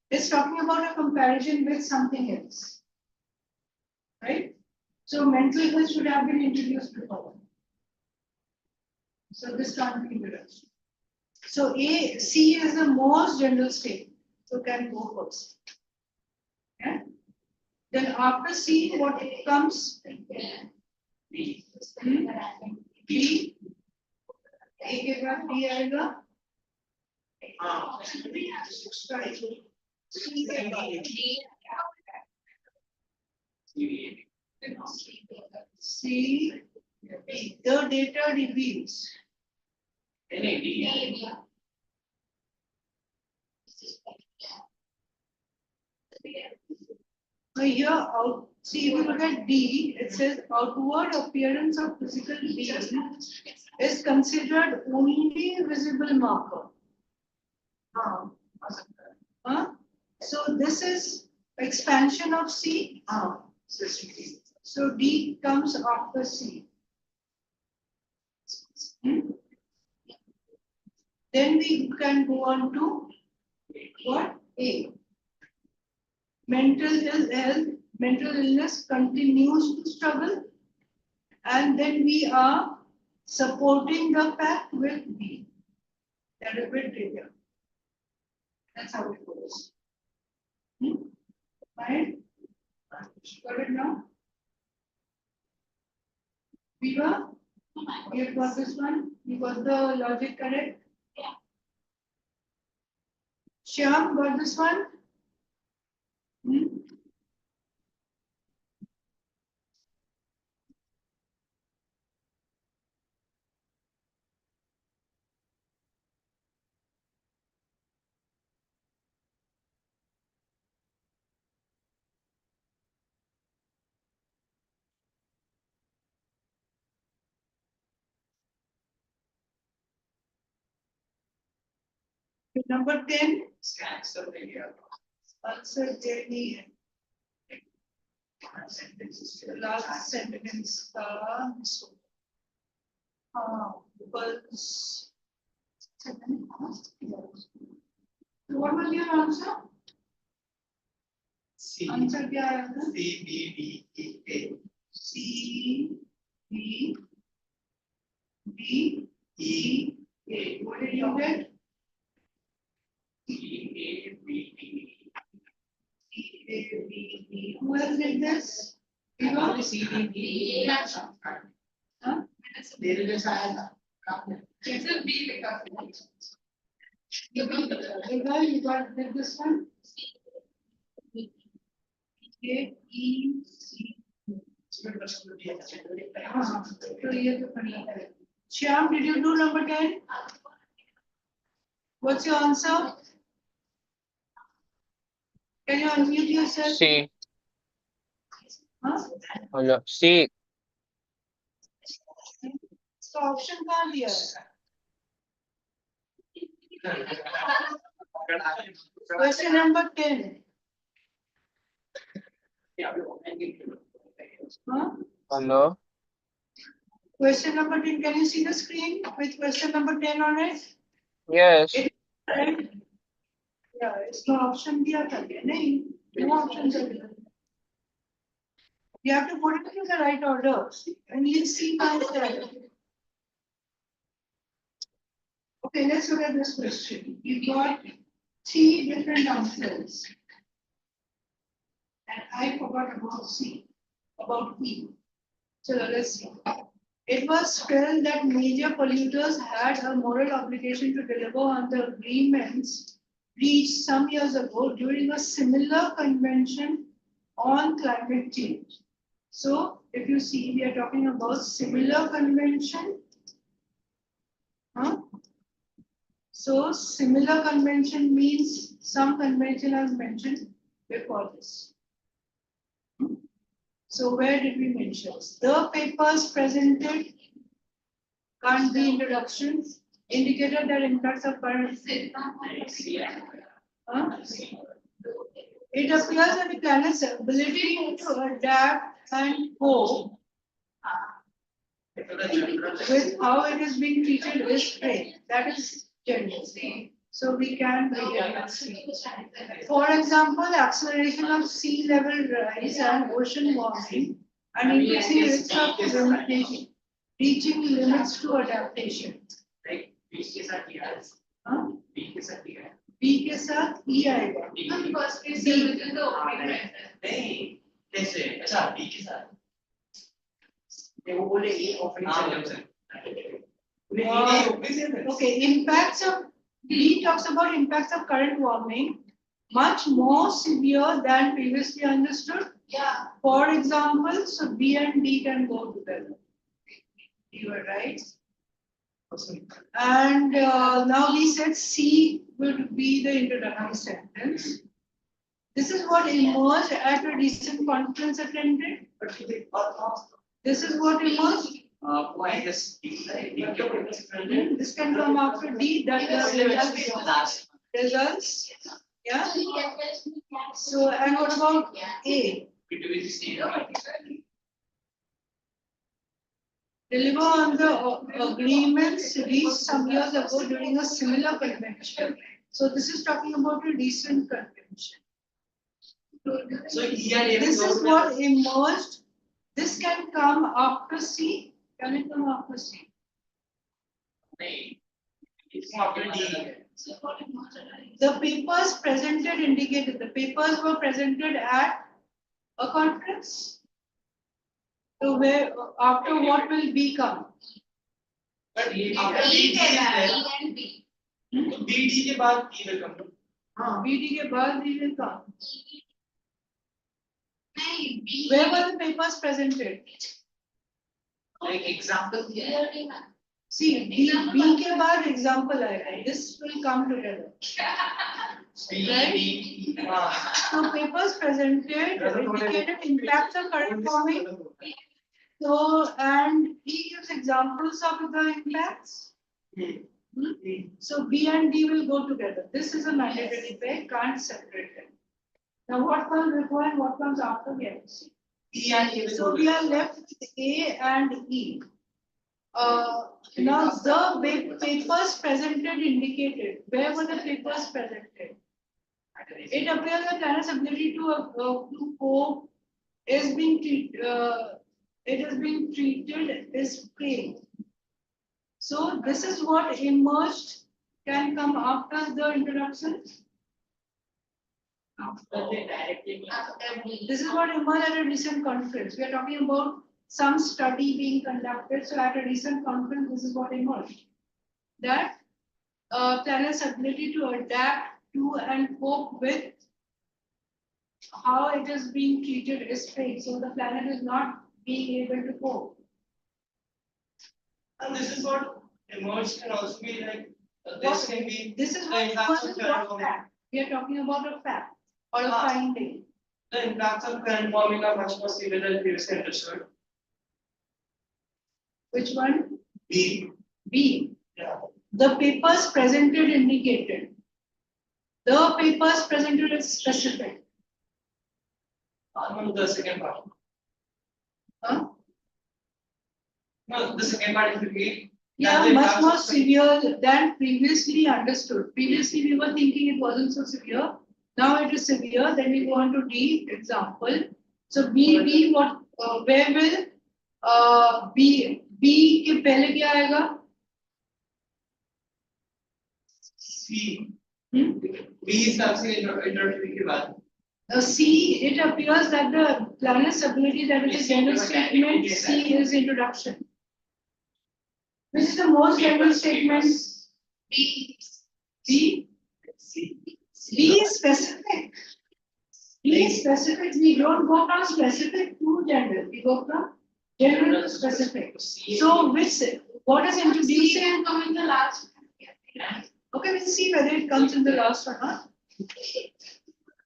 it's talking about a comparison with something else. Right? So mental health should have been introduced before. So this can't be introduced. So C is the most general statement. So can go first. Yeah. Then after C, what comes? B. B. A के बाद B आएगा. C के बाद C. B. The data reveals. NAD. So here out. See, if you look at D, it says outward appearance of physical being is considered only visible marker. Huh? So this is expansion of C. So D comes after C. Then we can go on to what? A. Mental illness continues to struggle, and then we are supporting the fact with B. That is bit trigger. That's how it goes. Right? Got it now? Viva, you got this one? You got the logic correct? Yeah. Shyam, got this one? Number 10. Answer Jenny. Last sentence. Because. What was your answer? Answer क्या आया था? C, B, D, E, A. What did you get? E, A, B, D. Who else did this? You know? Huh? It's a B because you got did this one? A, E, C. तो ये तो करना है. Shyam, did you do number 10? What's your answer? Can you unmute yourself? C. Huh? Hello. C. So option कहाँ दिया है? Question number 10. Huh? Hello. Question number 10. Can you see the screen with question number 10 on it? Yes. Right? Yeah, it's no option दिया था क्या? नहीं, no options are there. You have to put it in the right order and you'll see myself. Okay, let's look at this question. You got 3 different answers. And I forgot about C, about P. So let's see. It was felt that major polluters had a moral obligation to deliver on the agreements reached some years ago during a similar convention on climate change. So if you see, we are talking about similar convention. So similar convention means some convention as mentioned before this. So where did we mention? The papers presented can't be introductions, indicated that impacts of current. It appears that the planet's ability to adapt and cope with how it is being treated is great. That is generally. So we can see. For example, acceleration of sea level rise and ocean warming and increasing risk of limitation, reaching limits to adaptation. B के साथ E आएगा. Because we say within the opening right. नहीं कैसे अच्छा B के साथ ये वो बोले ये opening sentence है. Okay, impacts of B talks about impacts of current warming much more severe than previously understood. Yeah. For example, so B and D can go together. You are right. And now we said C would be the introductory sentence. This is what emerged at a recent conference attended. This is what emerged. Why this? This can come after D. That is results. Yeah. So So, and what about A? Deliver on the agreements reached some years ago during a similar convention. So this is talking about a recent convention. So here This is what emerged. This can come after C. Can it come after C? It's after D. The papers presented indicated the papers were presented at a conference. So where after what will B come? But B after के D is बाद there. E and B. तो BD के बाद E will come. हाँ. BD के बाद B will come. नहीं B. Where were the papers presented? Like example here. See, B के बाद example आएगा. This will come together. Right? B. हाँ. So papers presented indicated impacts of current farming. So and he gives examples of the impacts. So B and D will go together. This is a mandatory pair, can't separate them. Now what comes before and what comes after here? E and E will So go we are together. left with A and E. Now the papers presented indicated. Where were the papers presented? It appears that China's ability to cope is being treated as prey. So this is what emerged can come after the introduction. After they directly. After B. This is what emerged at a recent conference. We are talking about some study being conducted. So at a recent conference, this is what emerged. That planet's ability to adapt to and cope with how it is being treated is fake. So the planet is not being able to cope. And this is what emerged can also be like. What- This can be This is the what impacts of emerged current what warming. fact. We are talking about a fact or a Ah. finding. The impacts of current warming are much more severe than previously understood. Which one? B. B. Yeah. The papers presented indicated. The papers presented is specific. No, the second part. Huh? No, the second part is B. Yeah, much more severe than previously understood. Previously, we were thinking it wasn't so severe. Now it is severe. Then we go on to D example. So B what? Where will B के पहले क्या आएगा? C. Hmm? B is actually introductory के बाद. C, it appears that the planet's ability, that is the general statement. C is introduction. Which is the most general statement? B. B. C. B is specific. B is specific. We don't go from specific to general. We go from general to specific. So which what is C introducing? can come in the last. Okay, we'll see whether it comes in the last or not.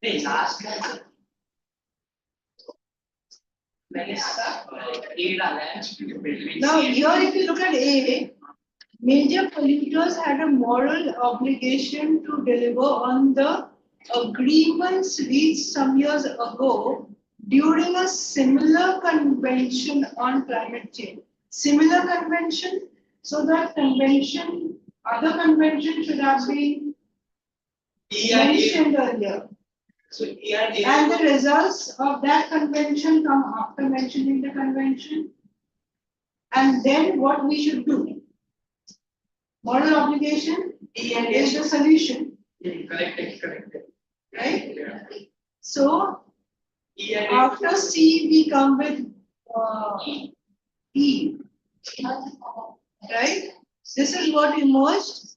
The last one. Now here, if you look at A, major polluters had a moral obligation to deliver on the agreements reached some years ago during a similar convention on climate change. Similar convention, so that convention, other convention should have been E and A. mentioned earlier. So E and A. And the results of that convention come after mentioning the convention. And then what we should do? Moral obligation E and A. is the solution, Correct. right? Yeah. So E and A. after C, we come with E, right? This is what emerged.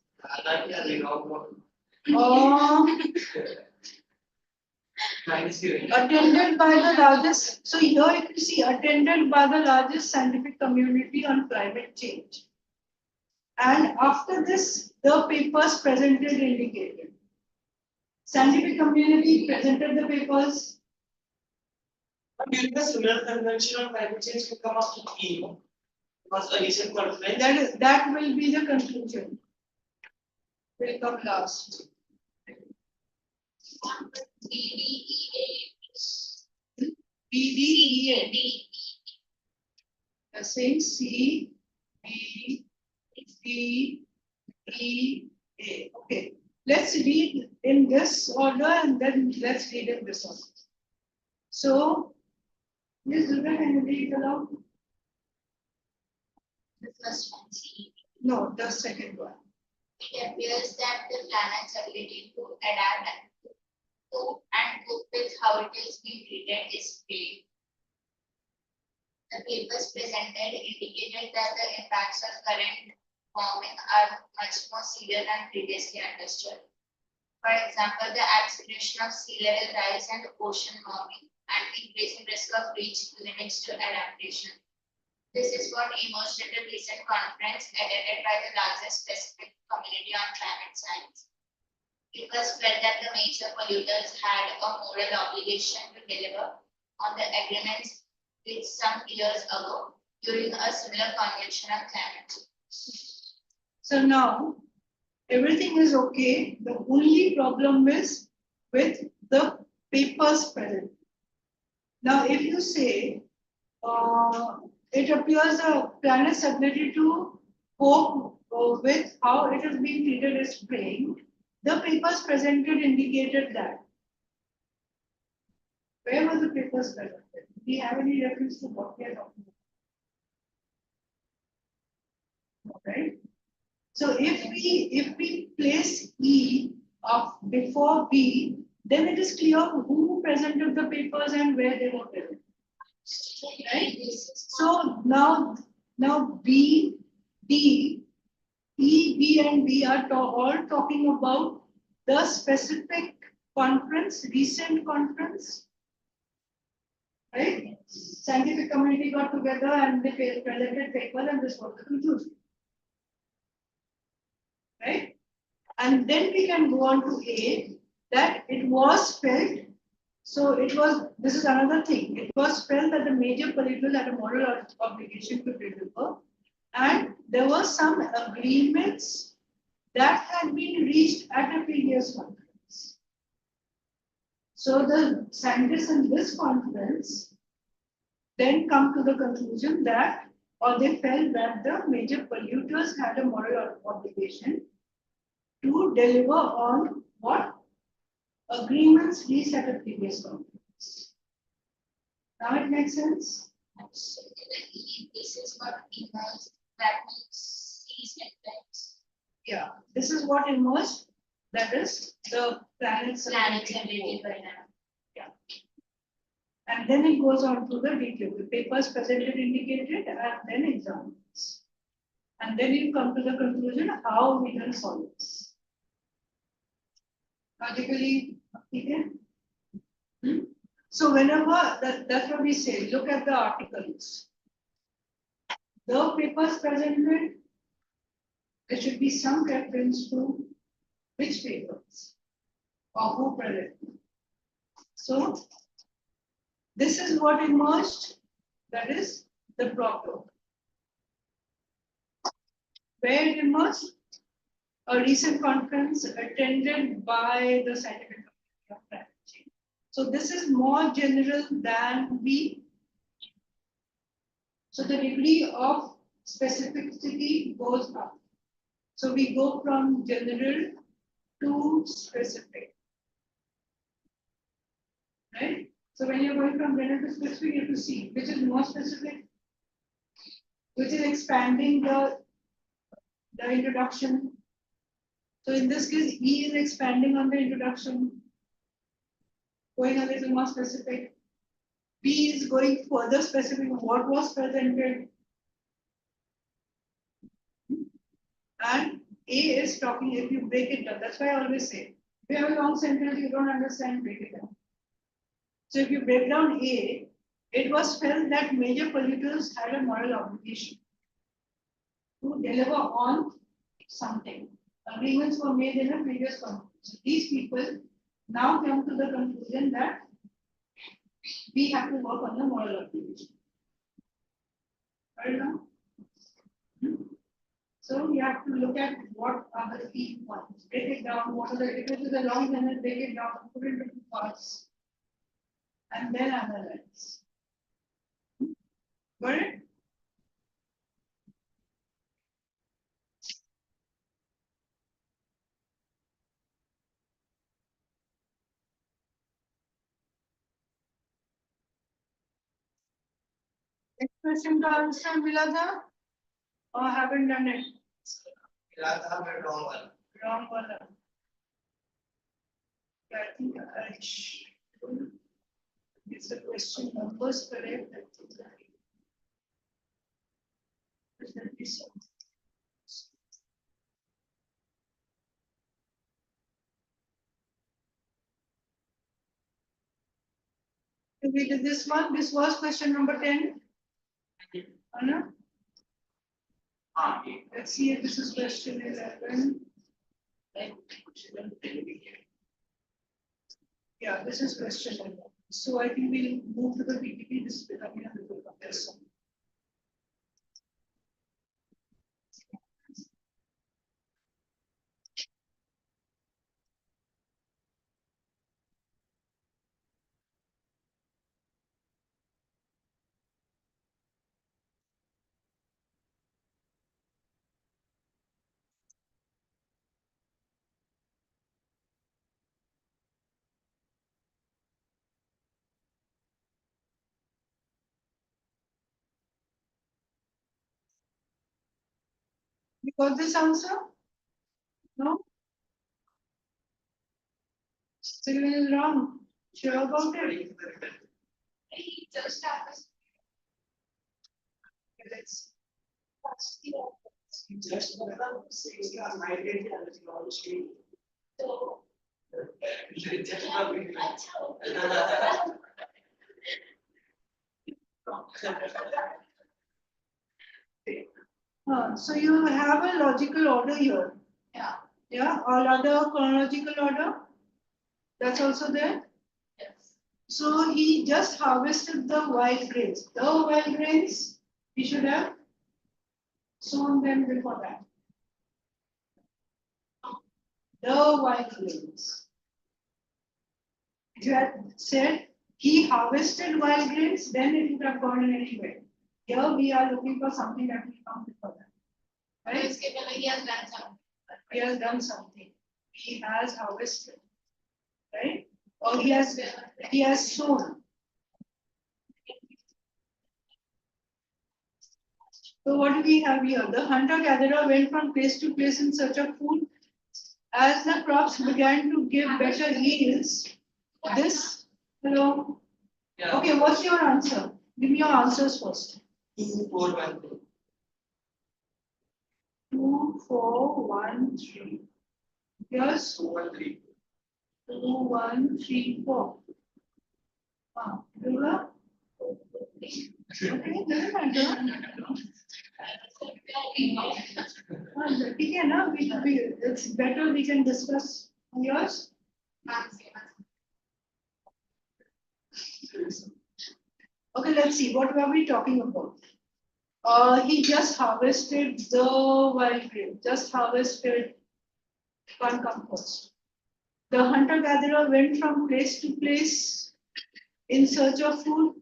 Attended by the largest, so here if you see, attended by the largest scientific community on climate change. And after this, the papers presented indicated. Scientific community presented the papers. During the similar convention on climate change will come after E. Because the recent conference. That will be the conclusion. Will come last. BDEA. BDEA. You're saying C, B, D, E, A. Okay. Let's read in this order and then let's read in this order. So, Ms. Durga, can you read aloud? The first one, C. No, the second one. It appears that the planet's ability to adapt to and cope with how it is being treated is failing. The papers presented indicated that the impacts of current warming are much more severe than previously understood. For example, the acceleration of sea level rise and ocean warming and increasing risk of reach limits to adaptation. This is what emerged at a recent conference attended by the largest specific community on climate science. It was felt that the major polluters had a moral obligation to deliver on the agreements with some years ago during a similar convention on climate change. So now, everything is okay. The only problem is with the papers present. Now, if you say, it appears the planet's ability to cope with how it is being treated is failing, the papers presented indicated that. Where were the papers presented? Do we have any reference to what we are talking about? Okay. So if we place E of before B, then it is clear who presented the papers and where they were presented. Right? So now B, D, E, B, and B are all talking about the specific conference, recent conference. Right? Scientific community got together and they presented papers and this was the conclusion. Right? And then we can go on to A, that it was felt. So this is another thing. It was felt that the major polluters had a moral obligation to deliver. And there were some agreements that had been reached at a previous conference. So the scientists in this conference then come to the conclusion that, or they felt that the major polluters had a moral obligation to deliver on what? Agreements reached at a previous conference. Now it makes sense? This is what emerged that means these effects. Yeah, this is what emerged. That is the planet's Ability by now. Yeah. And then it goes on to the detail. The papers presented indicated and then examples. And then you come to the conclusion how we can solve this. Logically, okay? So whenever that's what we say, look at the articles. The papers presented, there should be some reference to which papers or who presented. So this is what emerged, that is the problem. Where it emerged? A recent conference attended by the scientific community of climate change. So this is more general than B. So the degree of specificity goes up. So we go from general to specific. Right? So when you're going from general to specific, you have to see which is more specific, which is expanding the introduction. So in this case, E is expanding on the introduction, going a little more specific. B is going further specific what was presented. And A is talking, if you break it down, that's why I always say, if you have a long sentence, you don't understand, break it down. So if you break down A, it was felt that major polluters had a moral obligation to deliver on something. Agreements were made in a previous conference. So these people now come to the conclusion that we have to work on the moral obligation. Right now? So you have to look at what are the key points, break it down, what are the, if it is a long sentence, break it down, put it into parts. And then analyze. Got it? Next question to answer, Milada? Or haven't done it? wrong one. Wrong one. I think I should. It's the question numbers correct. We did this one. This was question number 10. Anna? Let's see if this is question 11. Yeah, this is question 11. So I think we'll move to the PPT. This is becoming a little comparison. You got this answer? No? Still is wrong. Sure about it? He just asked. Let's Just So. So you have a logical order here. Yeah. Yeah, all other chronological order. That's also there. Yes. So he just harvested the white grains. The white grains, he should have sown them before that. The white grains. If you had said he harvested white grains, then it would have gone in anyway. Here we are looking for something that will come before that. Right? He has done something. He has done something. He has harvested. Right? Or he has sown. So what do we have here? The hunter-gatherer went from place to place in search of food. As the crops began to give better yields, this, hello? Yeah. Okay, what's your answer? Give me your answers first. 2, 4, 1, 2. 2, 4, 1, 3. Yes, 2, 1, 3. 2, 1, 3, 4. Durga? Okay, doesn't matter. Okay, now it's better we can discuss yours. Okay, let's see. What were we talking about? He just harvested the wild grape. Just harvested. One come first. The hunter-gatherer went from place to place in search of food.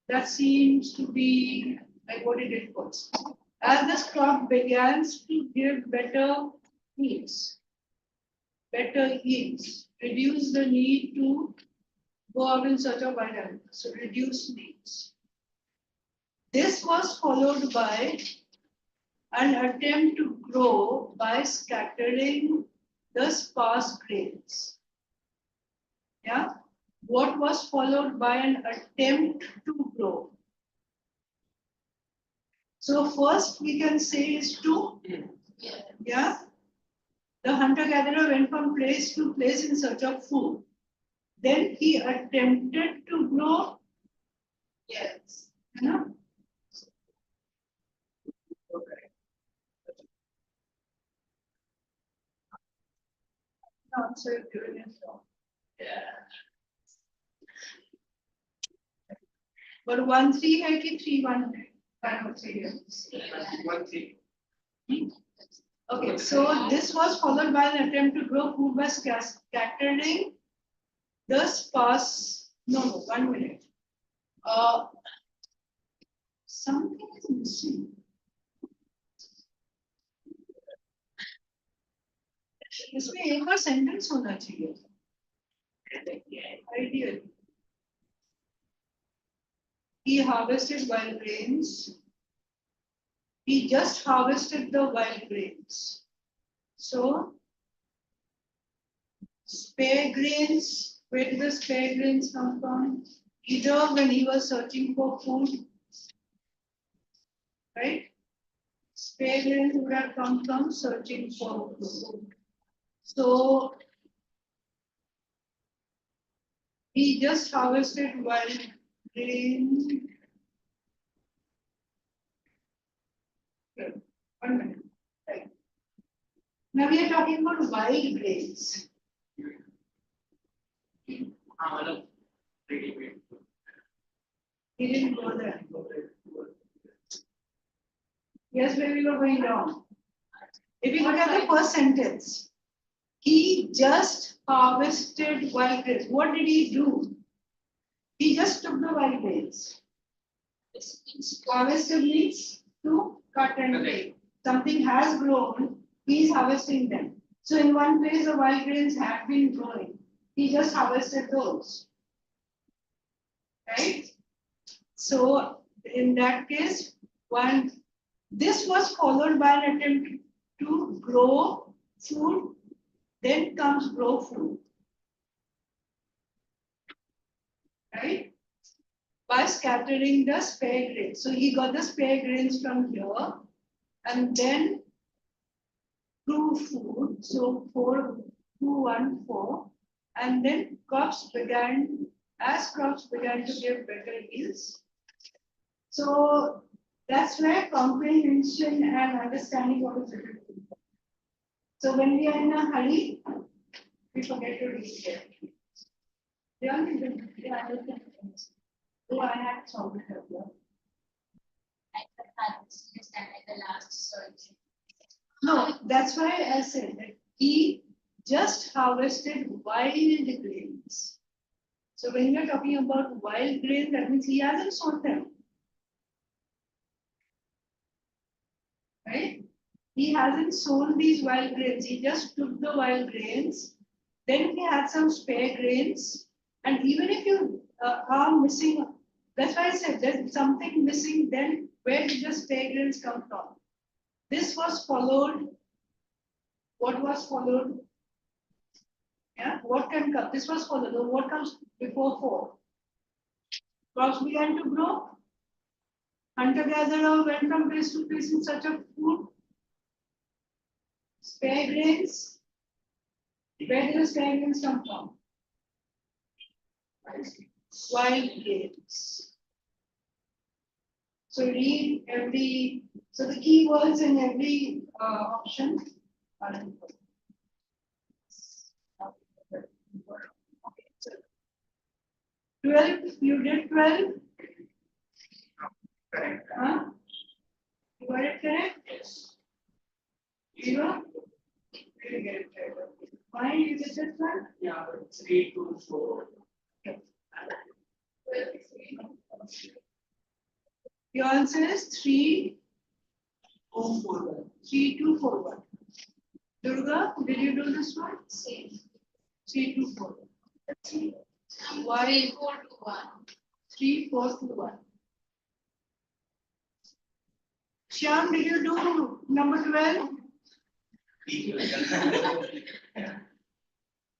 That seems to be like what he did first. As the crop begins to give better yields, reduce the need to go out in search of wild animals. So reduce needs. This was followed by an attempt to grow by scattering the sparse grains. Yeah. What was followed by an attempt to grow? So first we can say is to, yeah. The hunter-gatherer went from place to place in search of food. Then he attempted to grow. Yes. No? Answer is given is wrong. But 1 3 है कि 3 1 है? 1, 3. Okay, so this was followed by an attempt to grow food by scattering the sparse. No, 1 minute. Something is missing. इसमें एक और sentence होना चाहिए. Ideal. He harvested wild grains. He just harvested the wild grains. So, spare grains, where did the spare grains come from? Either when he was searching for food, right? Spare grains would have come from searching for food. So, he just harvested wild grain. Okay, 1 minute. Right. Now we are talking about wild grains. He didn't go there. Yes, where we were going wrong. If you look at the first sentence, he just harvested wild grains. What did he do? He just took the wild grains. Harvested means to cut and take. Something has grown, he is harvesting them. So in one place the wild grains have been growing. He just harvested those. Right? So in that case, this was followed by an attempt to grow food, then comes grow food. Right? By scattering the spare grains. So he got the spare grains from here and then grew food. So 4, 2, 1, 4. And then as crops began to give better yields. So that's where comprehension and understanding what is written. So when we are in a hurry, we forget to read it. They only do. Oh, I had solved it earlier. I can't understand the last search. No, that's why I said that he just harvested wild grains. So when we are talking about wild grains, that means he hasn't sown them. Right? He hasn't sown these wild grains. He just took the wild grains. Then he had some spare grains. And even if you are missing, that's why I said there's something missing, then where did the spare grains come from? This was followed. What was followed? Yeah, what can come? This was followed. What comes before 4? Crops began to grow. Hunter-gatherer went from place to place in search of food. Spare grains. Where do the spare grains come from? Wild grains. So read every. So the keywords in every option are important. Okay, so 12. You did 12. Correct. Huh? You got it correct? Yes. 0. You get it correct. Why you get this one? Yeah, 3, 2, 4. Okay. Your answer is 3, 2, 4, 1. 3, 2, 4, 1. Durga, did you do this one? Same. 3, 2, 4. Why? 3, 4, 2, 1. 3, 4, 2, 1. Shyam, did you do number 12?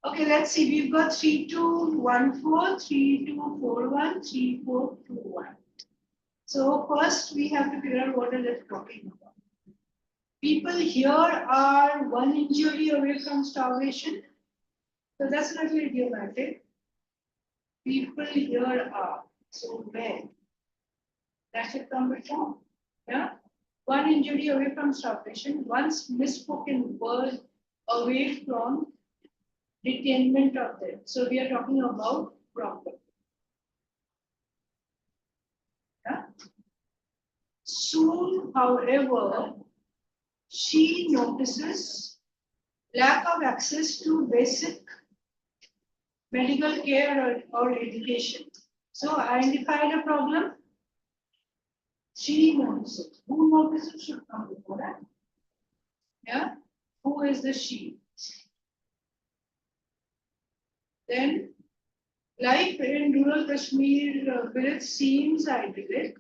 Okay, let's see. We've got 3, 2, 1, 4, 3, 2, 4, 1, 3, 4, 2, 1. So first we have to figure out what is it talking about. People here are 1 injury away from starvation. So that's not very idiomatic. People here are. So where? That should come before. Yeah? 1 injury away from starvation, 1 misspoken word away from detainment of them. So we are talking about property. Yeah? Soon, however, she notices lack of access to basic medical care or education. So identified a problem. She notices. Who notices should come before that. Yeah. Who is the she? Then life in rural Kashmir village seems idyllic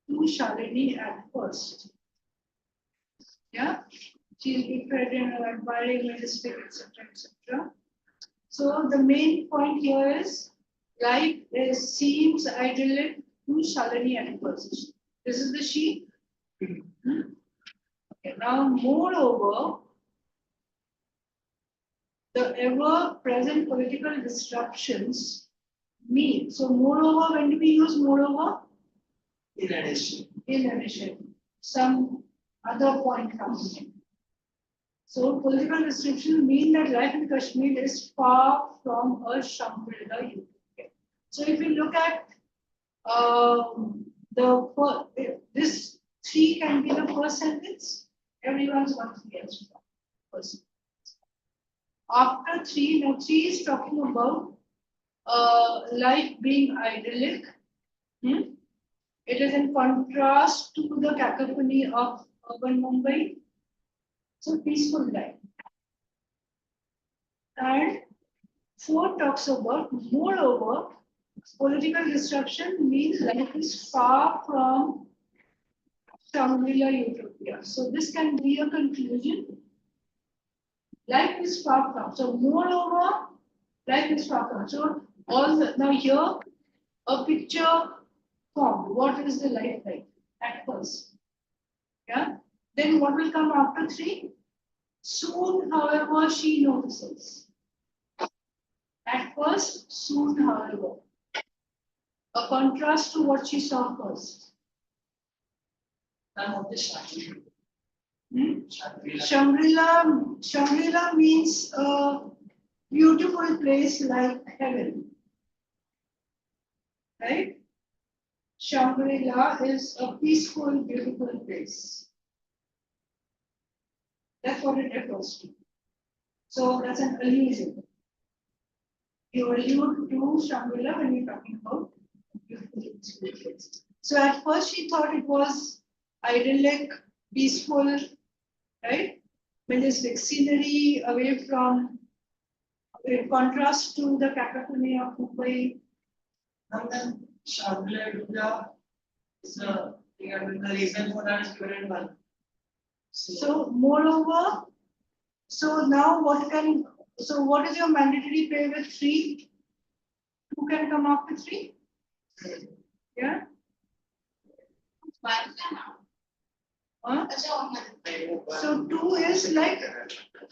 to Shalini at first. Yeah. She will be fed in admiring majestic, etc. etc. So the main point here is life seems idyllic to Shalini at first. This is the she. Okay, now, moreover, the ever-present political disruptions mean. So, moreover, when do we use moreover? In addition. In addition, some other point comes in. So, political disruptions mean that life in Kashmir is far from a Shambhala utopia. So, if we look at this three can be the first sentence. Everyone's going to be answered first. After three, now three is talking about life being idyllic. It is in contrast to the cacophony of urban Mumbai. So peaceful life. And four talks about, moreover, political disruption means life is far from Shangri-La utopia. So this can be a conclusion. Life is far from. So moreover, life is far from. So now here a picture formed. What is the life like at first? Yeah. Then what will come after three? Soon, however, she notices. At first, soon, however. A contrast to what she saw first. None of the Shangri-La. Shangri-La means a beautiful place like heaven. Right? Shangri-La is a peaceful, beautiful place. That's what it refers to. So that's an allusion. You allude to Shangri-La when you're talking about beautiful, peaceful place. So at first she thought it was idyllic, peaceful, right? Majestic scenery away from, in contrast to the cacophony of Mumbai. And then Shangri-La is the reason for that is given in one. So moreover, so now what is your mandatory pay with three? Who can come after three? Yeah? So two is like,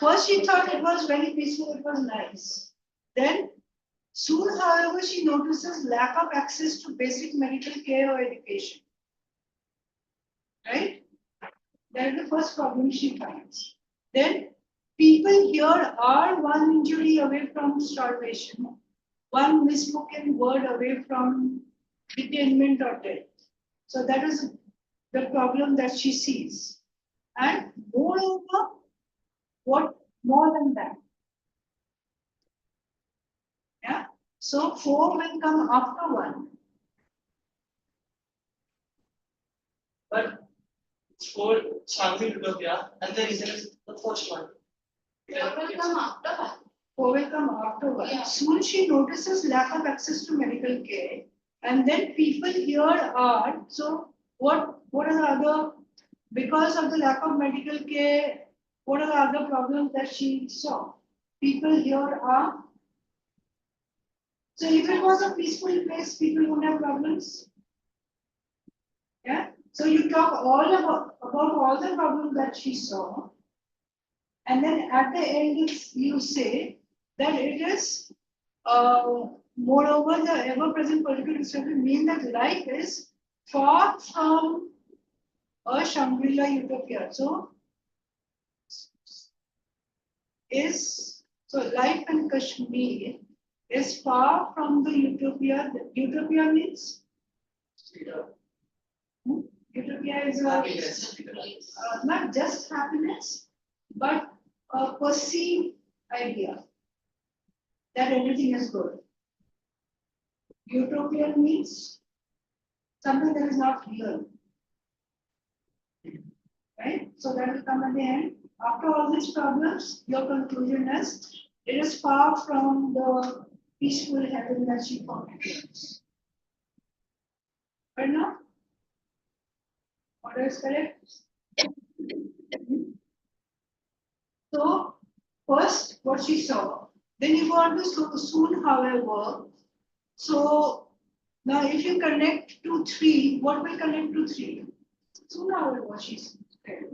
first she thought it was very peaceful, it was nice. Then soon, however, she notices lack of access to basic medical care or education. Right? That is the first problem she finds. Then people here are one injury away from starvation, one misspoken word away from detainment or death. So that is the problem that she sees. And moreover, what more than that? Yeah. So four will come after one. But it's for Shangri-La, and the reason is the first one. What will come after one? Four will come after one. Yeah. Soon she notices lack of access to medical care. And then people here are, so what are the other, because of the lack of medical care, what are the other problems that she saw? People here are, so if it was a peaceful place, people would have problems. Yeah. So you talk all about all the problems that she saw. And then at the end, you say that it is, moreover, the ever-present political disruption means that life is far from a Shangri-La utopia. So life in Kashmir is far from the utopia. Utopia means? Utopia idea is Happiness. not just happiness, but a perceived idea that everything is good. Utopian means something that is not real. Right? So that will come at the end. After all these problems, your conclusion is it is far from the peaceful heaven that she contemplates. Right now? What is correct? So, first, what she saw. Then you go on to soon, however. So, now if you connect to 3, what will connect to 3? Soon, however, she said.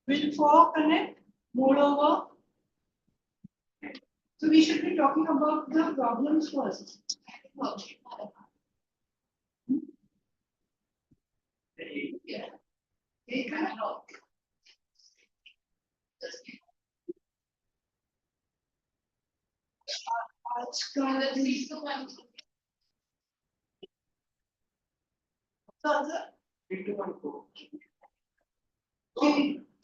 Will 4 connect? Moreover. So, we should be talking about the problems first. Yeah. Okay, आज का Three to one four.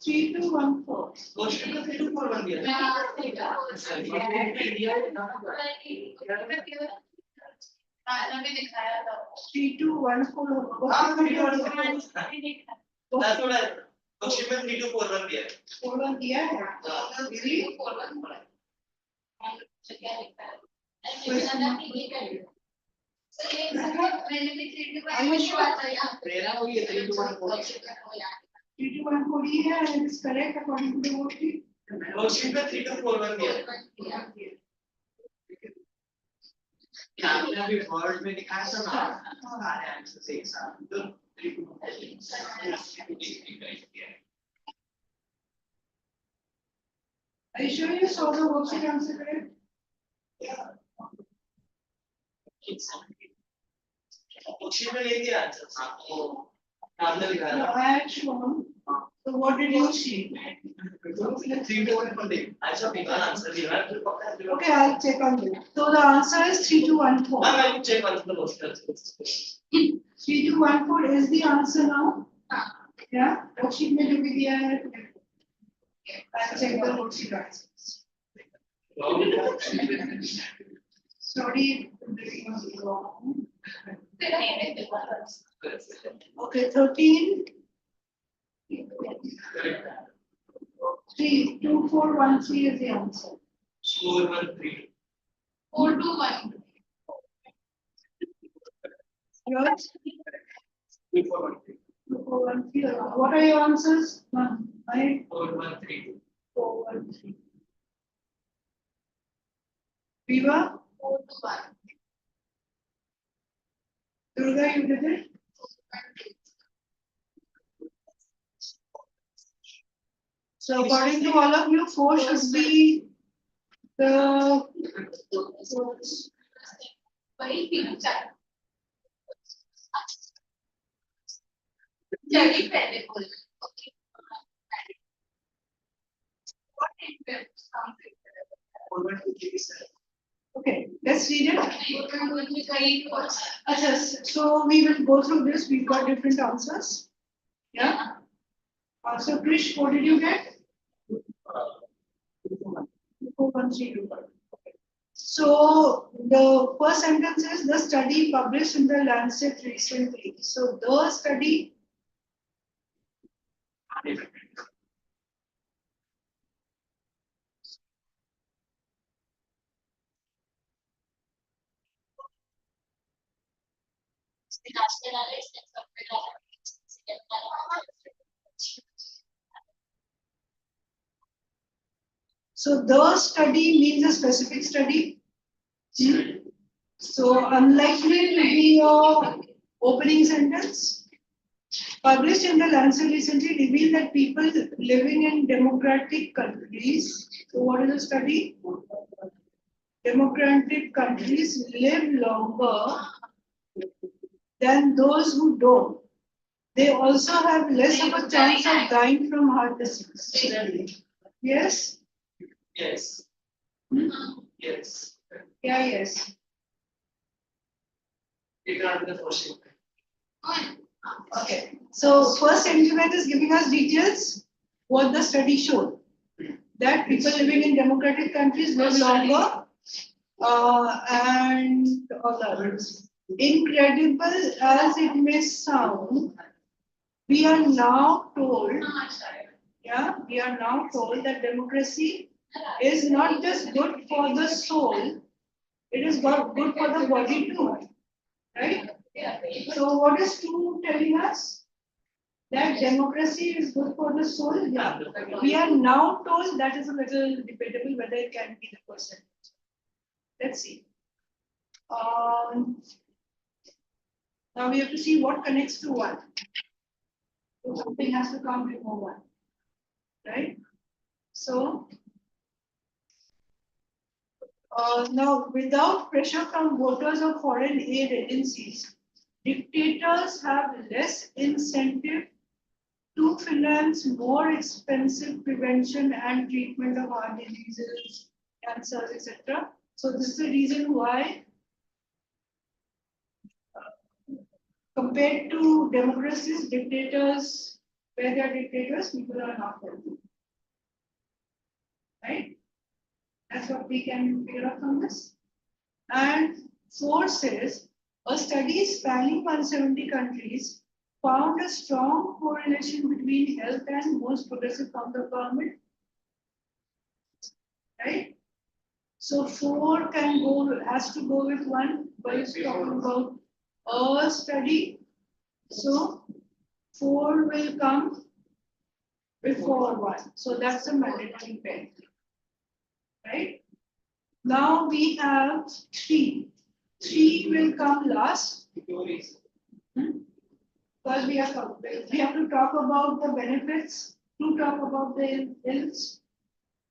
3214. Question का 3 to 4 बन गया। दिखाया था 3214 हाँ 3 to 1 That's what I question में 3 to 4 बन गया। 4 दिया है Really? प्रेरणा हो गई 3 to 1 4 3214 ही है and it is correct according to the worksheet. Question में 3 to 4 बन गया। आपने अभी वर्ड में दिखाया था ना सारे आंसर एक साथ तो 3 to 1 Are you sure you saw the worksheet answer correct? Question में ये दिया आंसर आपको आपने दिखाया No, था I had shown. So what did you see? 3 to 1 पर देख ऐसा बिना आंसर दिया है तो पक्का है Okay, I'll check on this. So the answer is 3214. हां मैं चेक कर लूंगा उसका 3214 is the answer now. Yeah, worksheet में जो भी दिया है. I'll check the worksheet answers. Sorry, this was wrong. Okay, 13. 32413 is the answer. Score 1-3 4-2-1 Yours? 3-4-1-3 2413. What are your answers? 1, 5, 4-1-3 413. Viva? 4-2-1 Durga, you did it? So according to all of you, 4 should be the वही 3-4 चलिए पहले बोल okay okay. Let's read it. Achha, so we will go through this. We've got different answers. Yeah. So Krish, what did you get? 4132. So the first sentence is the study published in the Lancet recently. So the study. So the study means a specific study. So unlikely to be your opening sentence. Published in the Lancet recently revealed that people living in democratic countries. So what is the study? Democratic countries live longer than those who don't. They also have less of a chance of dying from heart disease. Yes? Yes. Yes. Yeah, yes. It are the question. Okay, so first sentiment is giving us details what the study showed. That people living in democratic countries live longer and all the others. Incredible as it may sound, we are now told, we are now told that democracy is not just good for the soul, it is good for the body too, right? So what is two telling us? That democracy is good for the soul. Yeah. We are now told that is a little debatable whether it can be the percentage. Let's see. Now we have to see what connects to what. So something has to come before one, right? So now without pressure from voters or foreign aid agencies, dictators have less incentive to finance more expensive prevention and treatment of heart diseases, cancers, etc. So this is the reason why, compared to democracies, dictators, where they are dictators, people are not healthy. Right? That's what we can figure out from this. And four says, a study spanning 170 countries found a strong correlation between health and most progressive forms of government. Right? So four can go, has to go with one, but it's talking about a study. So four will come before one. So that's a mandatory pair. Right? Now we have three. Three will come last. Because we have to talk about the benefits, to talk about the ills,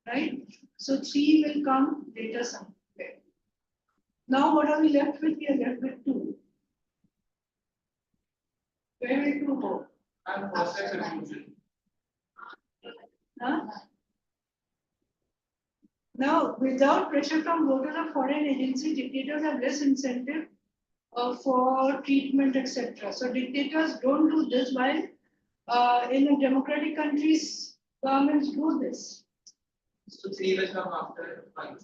right? So three will come later somewhere. Now what are we left with? We are left with two. Where will two go? And process inclusion. Huh? Now, without pressure from voters or foreign agency, dictators have less incentive for treatment, etc. So dictators don't do this while in a democratic countries, governments do this. So three will come after one.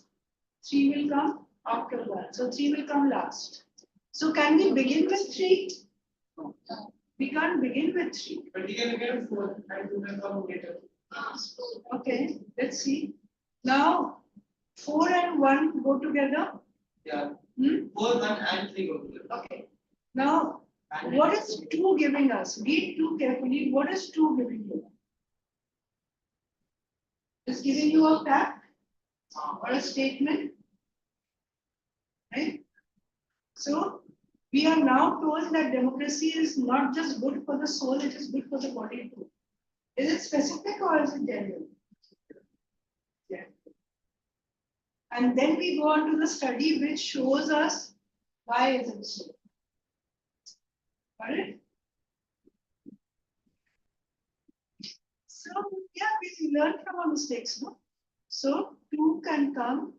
Three will come after one. So three will come last. So can we begin with three? We can't begin with three. But you can get four and two will come later. Okay, let's see. Now, 4 and 1 go together. Yeah. 4, 1 and 3 go together. Okay. Now, what is 2 giving us? Read 2 carefully. What is 2 giving you? It's giving you a fact or a statement. Right? So, we are now told that democracy is not just good for the soul, it is good for the body too. Is it specific or is it general? Yeah. And then we go on to the study which shows us why is it so. Got it? So yeah, we learn from our mistakes, no? So 2 can come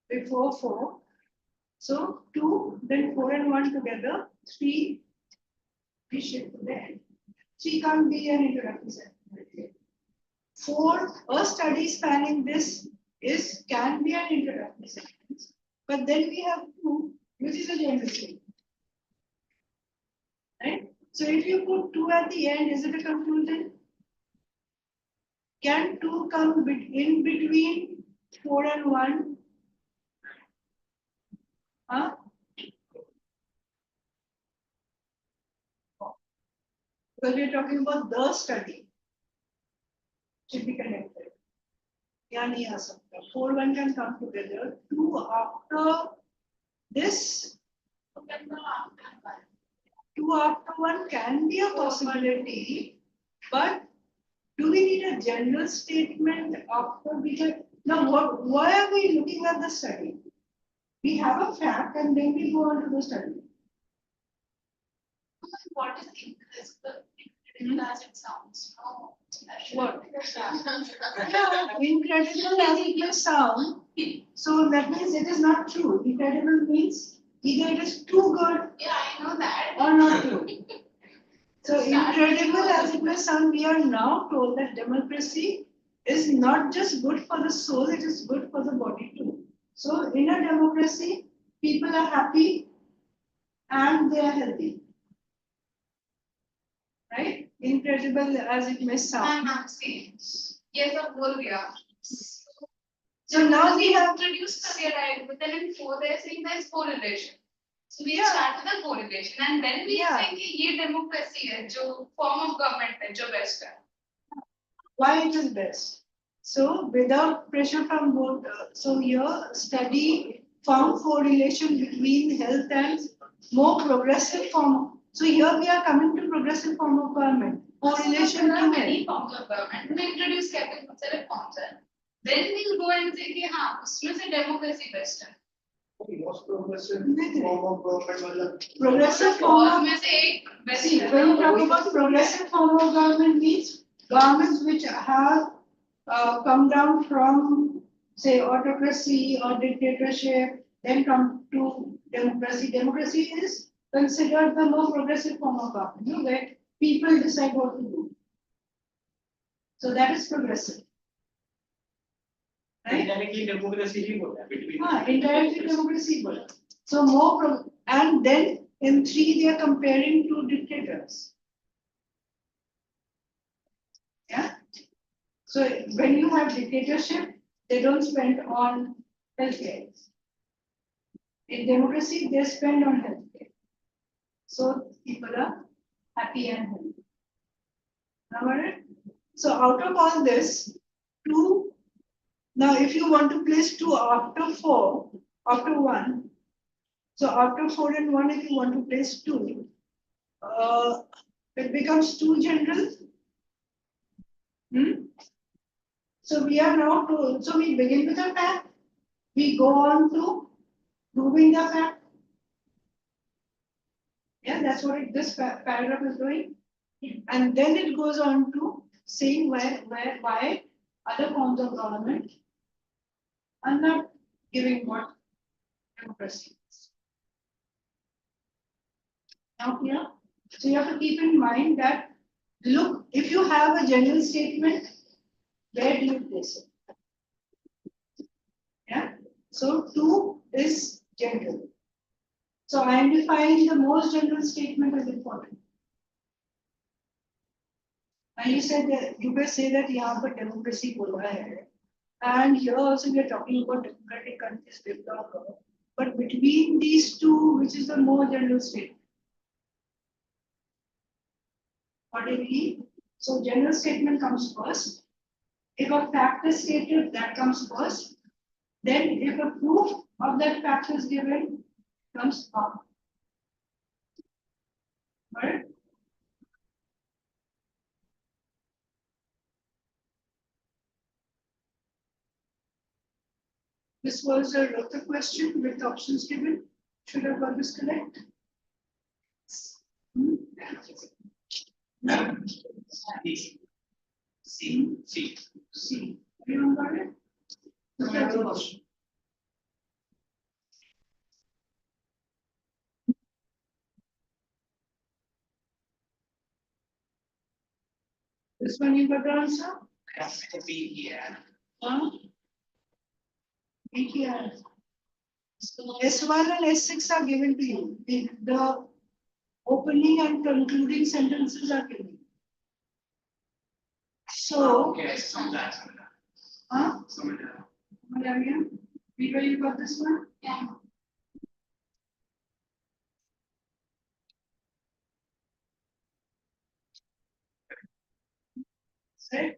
before 4. So 2, then 4 and 1 together, 3, we shift to the end. 3 can't be an introductory sentence. 4, a study spanning this can be an introductory sentence. But then we have 2, which is a general statement. Right? So if you put 2 at the end, is it a conclusion? Can 2 come in between 4 and 1? Huh? Because we are talking about the study. Should be connected. Yeah, nahi aa sakta. 4, 1 can come together. 2 after this. 2 after 1 can be a possibility, but do we need a general statement after we get? Now, why are we looking at the study? We have a fact and then we go on to the study. What is incredible as it sounds? No. What? Yeah, incredible as it may sound. So that means it is not true. Incredible means either it is too good Yeah, I know that. or not true. So incredible as it may sound, we are now told that democracy is not just good for the soul, it is good for the body too. So in a democracy, people are happy and they are healthy. Right? Incredible as it may sound. Yes, of course we are. So now we have introduced career right, but then in 4 they're saying there's correlation. So we Yeah. start with the correlation and then we Yeah. say कि ये democracy है जो form of government है जो best है. why it is best. So without pressure from both, so here study found correlation between health and more progressive form. So here we are coming to progressive form of government. Correlation There to are many health. forms of government. We introduce capital बहुत सारे forms हैं. Then we'll go and say कि हाँ उसमें से democracy best है. Most progressive form of government मतलब Progressive form Form of, में से एक best see, है. when you talk about progressive form of government means governments which have come down from say autocracy or dictatorship, then come to democracy. Democracy is considered the more progressive form of government, you know, where people decide what to do. So that is progressive. Right? Indirectly democracy ही बोला है between. Indirectly democracy. बोला. So more and then in 3 they are comparing to dictators. Yeah. So when you have dictatorship, they don't spend on healthcare. In democracy, they spend on healthcare. So people are happy and healthy. Remember it? So out of all this, 2. Now, if you want to place 2 after 4, after 1, so after 4 and 1, if you want to place 2, it becomes 2 general. So we are now told, so we begin with a fact, we go on to proving the fact. Yeah, that's what this paragraph is doing. And then it goes on to saying why other forms of government are not giving what democracy is. Now here, so you have to keep in mind that, look, if you have a general statement, where do you place it? Yeah, so 2 is general. So identifying the most general statement is important. And you said that you may say that यहाँ पर democracy बोला है, and here also we are talking about democratic countries developed. But between these 2, which is the more general statement? What do you mean? So general statement comes first. If a fact is stated, that comes first. Then if a proof of that fact is given, comes after. Right? This was a Rota question with options given. Should have got this correct? See. Everyone got it? I have a question. This one you got the answer? Yeah. Huh? Yeah. S1 and S6 are given to you. The opening and concluding sentences are given. So, Okay, sometimes. huh? Sometimes. Malaria, Viva, you got this one? Yeah. Right?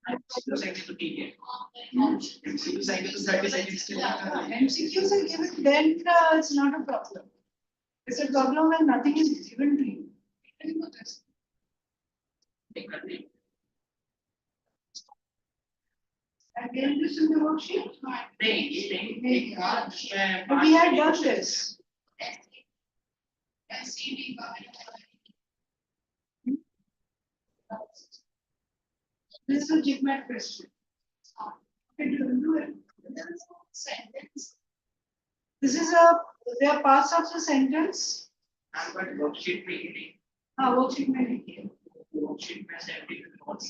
MCQ cycle to TK. MCQ cycle to 30 seconds still. MCQs are given, then it's not a problem. It's a problem when nothing is given to you. Again, this in the worksheet. But we had done this. This is a JIGMAT question. Okay, do it. This is there are parts of the sentence. And but worksheet reading. हाँ worksheet में लिखिए Worksheet में 17 notes.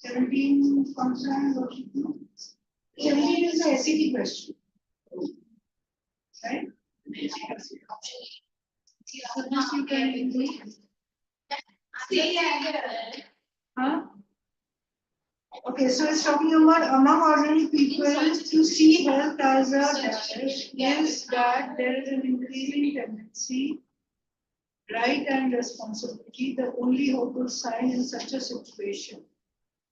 17 कौन सा है worksheet में 17 is the SAT question right so this you can include huh okay so it's talking about among ordinary people to see health as a dash is that there is an increasing tendency right and responsibility the only hopeful sign in such a situation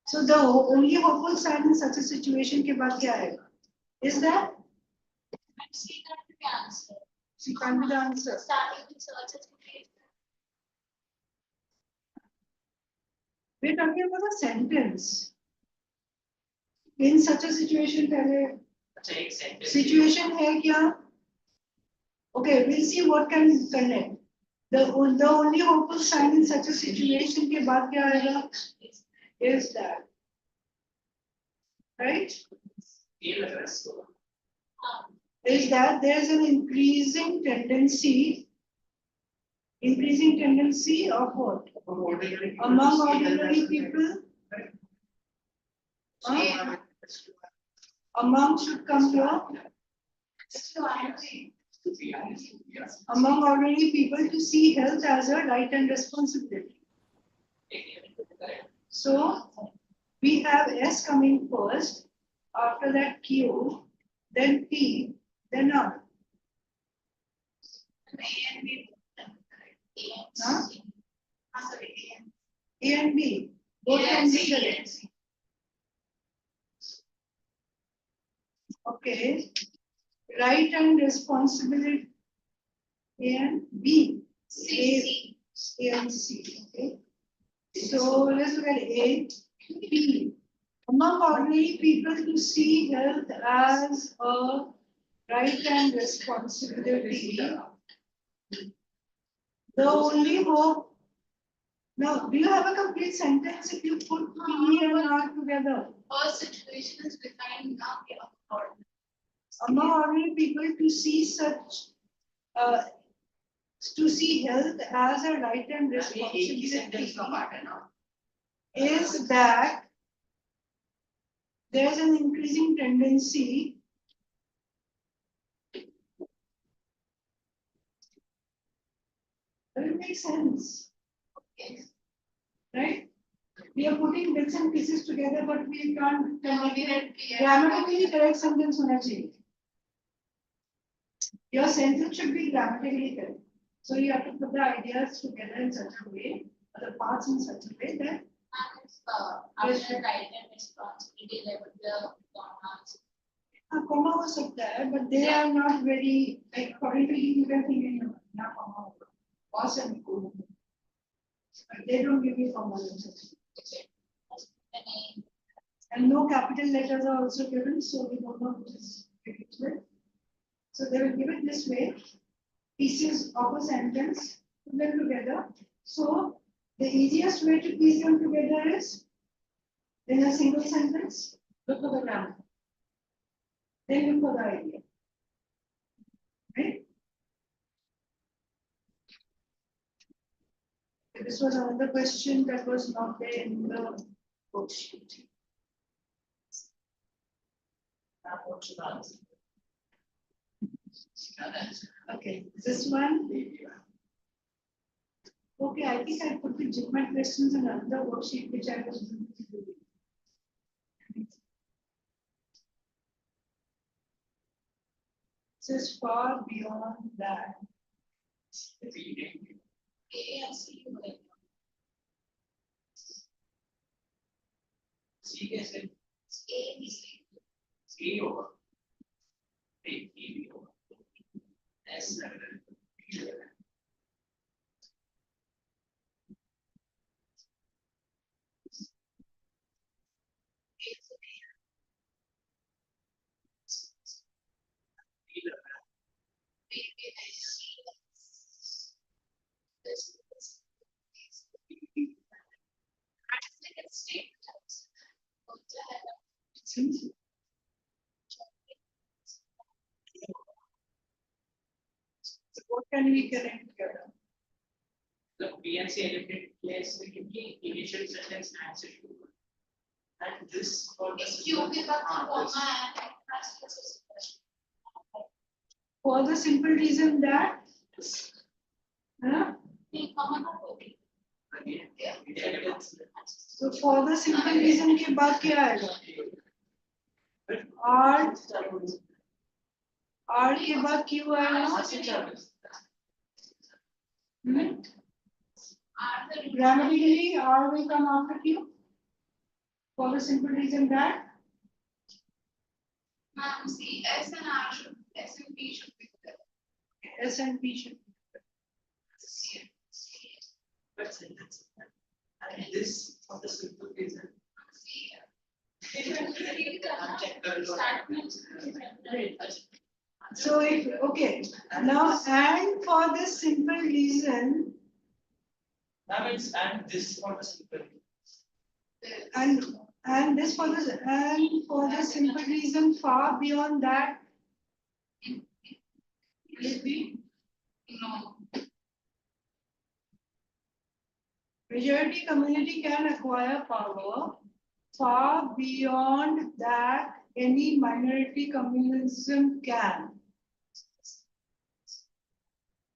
so the only hopeful sign in such a situation के बाद क्या आएगा is that See that the answer. she can't be the answer Starting with search education. we're talking about a sentence in such a situation पहले अच्छा एक sentence. situation है क्या okay we'll see what can connect the only hopeful sign in such a situation के बाद क्या आएगा is that right Field address. is that there's an increasing tendency of what among ordinary people among should come here among ordinary people to see health as a right and responsibility so we have S coming first after that Q then P then R huh? A and B both can be correct okay right and responsibility A and B A and C okay so let's look at A P among ordinary people to see health as a right and responsibility the only hope now do you have a complete sentence if you put P and R together First situation is defined now. among ordinary people to see uh, to see health as a right and एक ही sentence का responsibility part है ना. is that there's an increasing tendency does it make sense right we are putting bits and pieces together but we can't grammatically correct sentence होना चाहिए your sentence should be grammatically correct so you have to put the ideas together in such a way or the parts in such a way that After right and responsibility level, the commas. comma हो सकता है but they are not very like according to you can think in ना comma होगा pause and go they don't give you comma and no capital letters are also given so we don't know which is given so they will give it this way pieces of a sentence put them together so the easiest way to piece them together is in a single sentence look for the grammar then look for the idea right this was another question that was not there in the worksheet okay this one okay I think I put the GMAT questions in another worksheet which I was doing. This is far beyond that. C कैसे? C होगा. B होगा. S So what can we connect together? the PNC element place the initial sentence answer. And this for the If you give up the comma and For the simple reason that, huh? So for the simple reason के बाद क्या आएगा? R के बाद Q आएगा? Grammatically, R will come after Q. For the simple reason that Ma'am, see, S and R should, S and P should be together. S and P should. But sentence. And this for the simple reason. See, So if, okay, now and for this simple reason, That means and this for the simple. and this for this, and for the simple reason far beyond that, will be no, majority community can acquire power far beyond that any minority communism can.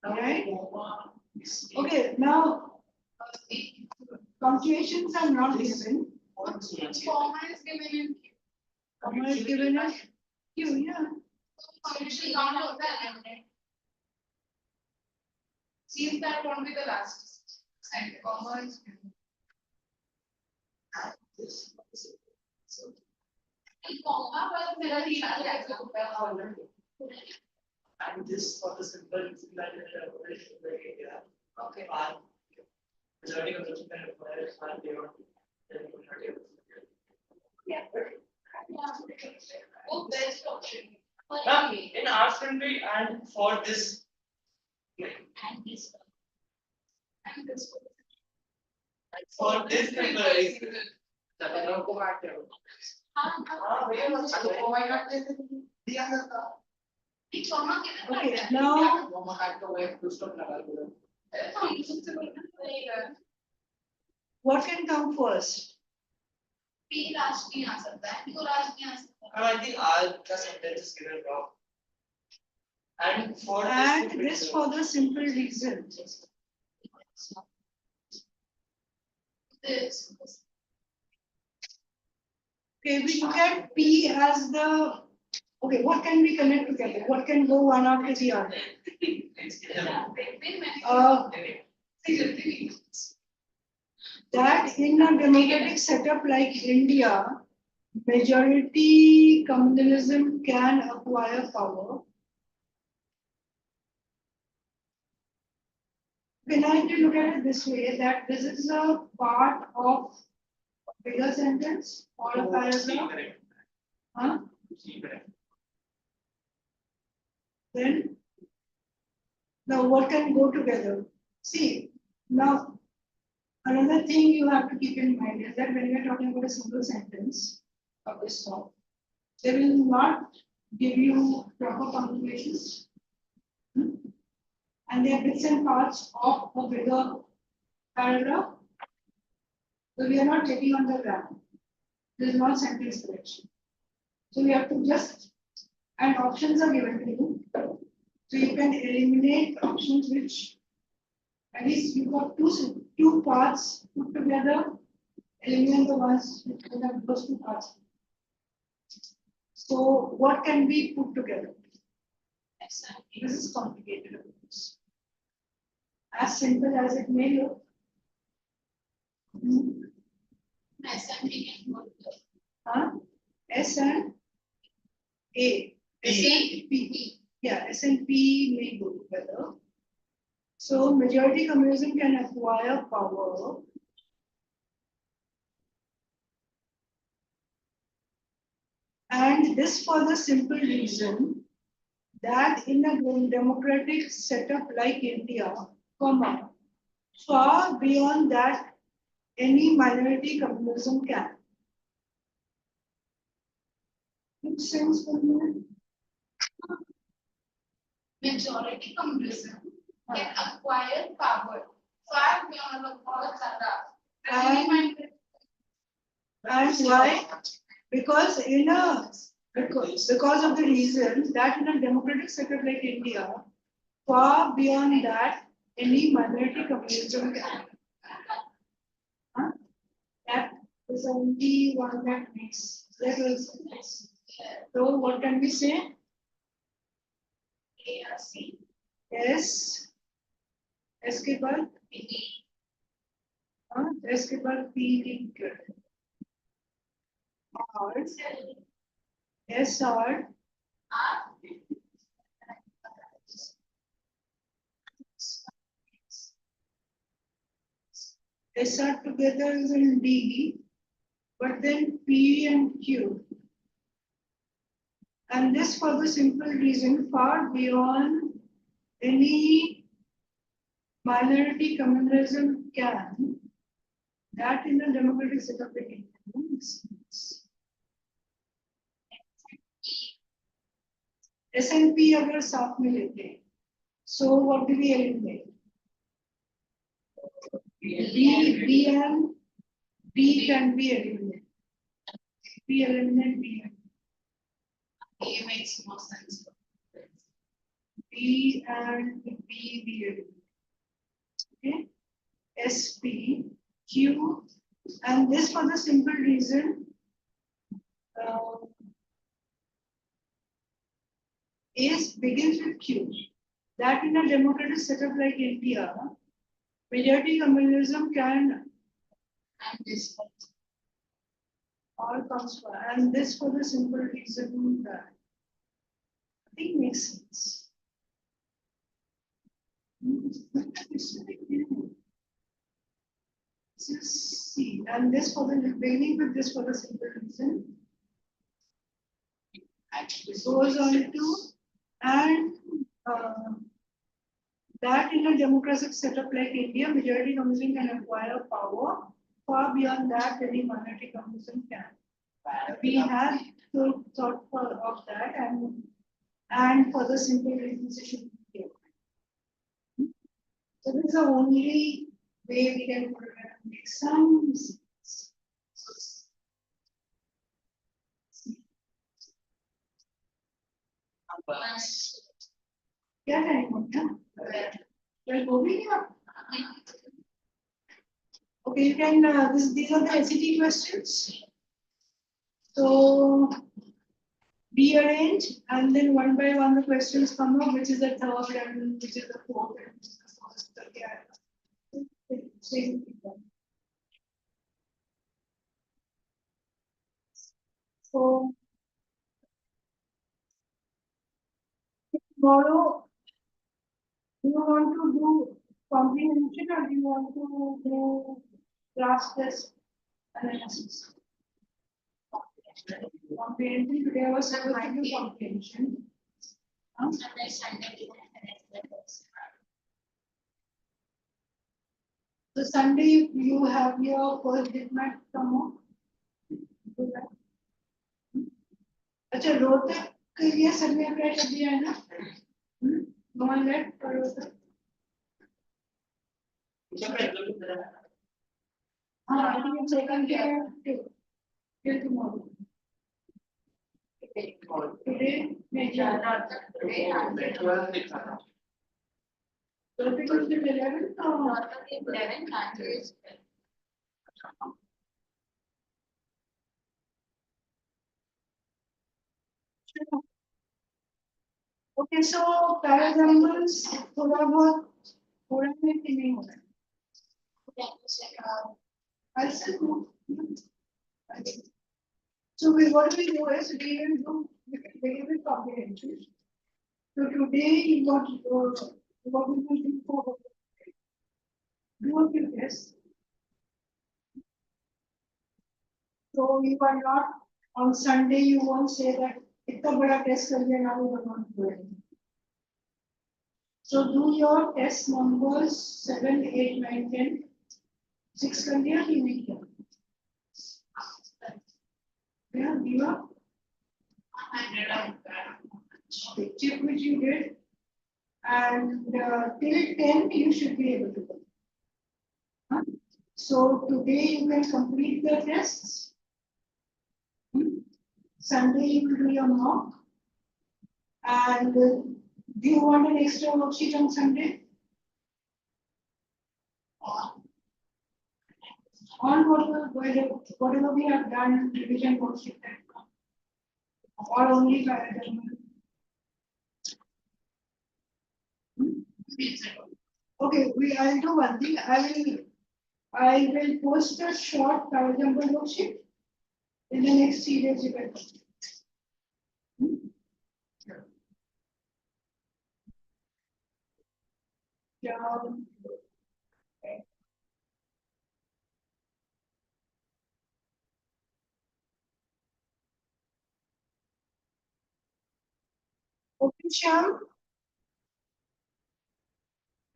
Alright? Okay, now punctuations are not given. comma is given in Q. Comma is given as Q, yeah. So it should not have that. See if that won't be the last. And comma is given. Comma was मेरा ही आया And this for the simple reason that okay. Majority of the can require far beyond the minority. वो best option. Now, in our country and for this. and this. And this one. For this simple reason. Go back there. Comma given. Okay, now what can come first? P राज नहीं आ सकता है, Q राज नहीं आ सकता. I think all the sentence is given wrong. And for And this for the simple reason. This. Okay, we look at P as the, okay, what can we connect together? What can go one after the other? That in a democratic setup like India, majority communalism can acquire power. Can I look at it this way, that this is a part of a bigger sentence or a paragraph? Huh? Then, now what can go together? See, now, another thing you have to keep in mind is that when we are talking about a single sentence of this sort, they will not give you proper punctuations. And they are bits and parts of a bigger paragraph. So we are not checking on the grammar. There is not sentence correction. So we have to just, and options are given to you. So you can eliminate options which, at least you've got two parts put together, eliminate the ones which have those two parts. So what can be put together? This is complicated. As simple as it may look. S and P can go together. Huh? S and A. S and P. Yeah, S and P may go together. So majority communism can acquire power. And this for the simple reason that in a democratic setup like India, comma, far beyond that any minority communism can. Makes sense for you? Majority communism can acquire power far beyond the products and And why? Because because of the reason that in a democratic setup like India, far beyond that, any minority communism can. Huh? That is only one that makes little sense. So what can we say? ARC, S. S के बाद S के बाद P link R S R S R together is in D, but then P and Q. And this for the simple reason, far beyond any minority communalism can, that in a democratic setup it makes sense. S and P अगर साथ में लेते हैं, so what do we eliminate? B and B can be eliminated. B eliminate B and A makes more sense. B and B eliminate. Okay, S P Q, and this for the simple reason. A begins with Q. That in a democratic setup like India, majority communalism can And this one. all comes from, and this for the simple reason that I think makes sense. This is C, and this for the beginning with this for the simple reason. It goes on to and that in a democratic setup like India, majority communism can acquire power. Far beyond that, any minority communism can. We have thought of that, and for the simple reasons it should be here. So this is the only way we can put it and make some sense. क्या करेंगे? Well, go be here. Okay, you can. These are the SAT questions. So rearrange, and then one by one the questions come up, which is the third and which is the fourth and which is the first. Same thing. So tomorrow, do you want to do comprehension or do you want to do class test analysis? Comprehension, today I was supposed to do comprehension. Sunday we have an extra. So Sunday you have your first digmat come up. अच्छा रोहतक के लिए सर्वे apply कर दिया है ना? One let for Rohtak. हाँ, I think it's taken care till tomorrow. Today, Not today, and Rohtak को till 11 or not 11, and is okay, so paragraphs थोड़ा में नहीं होगा. I'll say no. So what we do is we will do very comprehension. So today what we will do for do a few tests. So you are not on Sunday you won't say that इतना बड़ा test कर लिया now you will not do it. So do your test numbers 7, 8, 9, 10. 6 कर लिया कि नहीं किया? Yeah, you are. Check which you did, and till 10 you should be able to go. So today you can complete the tests. Sunday you will do your mock. And do you want an extra worksheet on Sunday? On whatever we have done, revision worksheet that come. Or only paragraph. Okay, I'll do one thing. I will post a short paragraph worksheet in the next 3 days you can. Yeah. Okay, Shyam.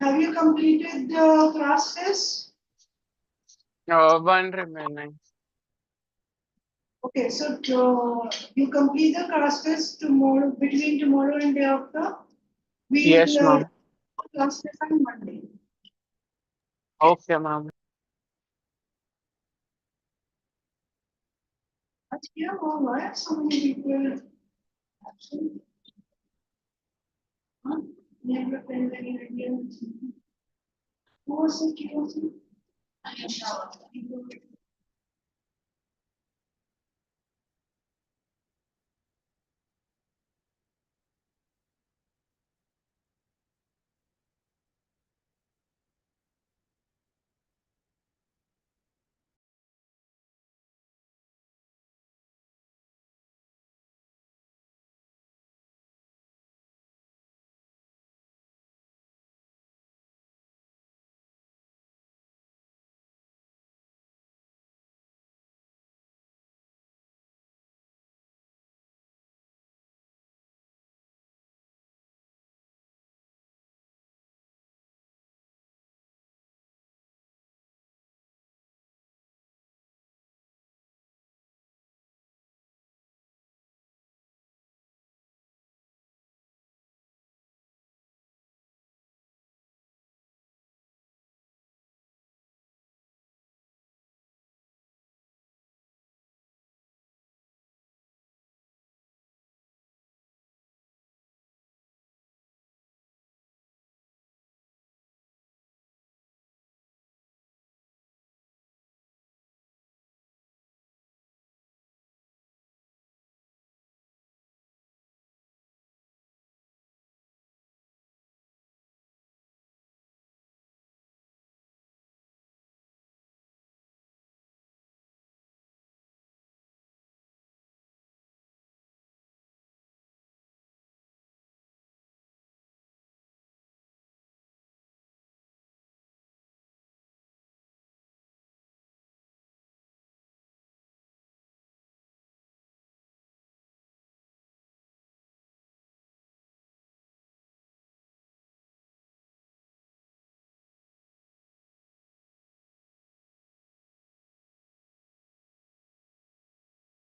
Have you completed the class test? One remaining. Okay, so you complete the class test tomorrow, between tomorrow and day after? Yes, We'll ma'am. class test on Monday. Okay, ma'am. But yeah, why are so many people absent? Huh? Never been any idea. Who was the kid? I am sure.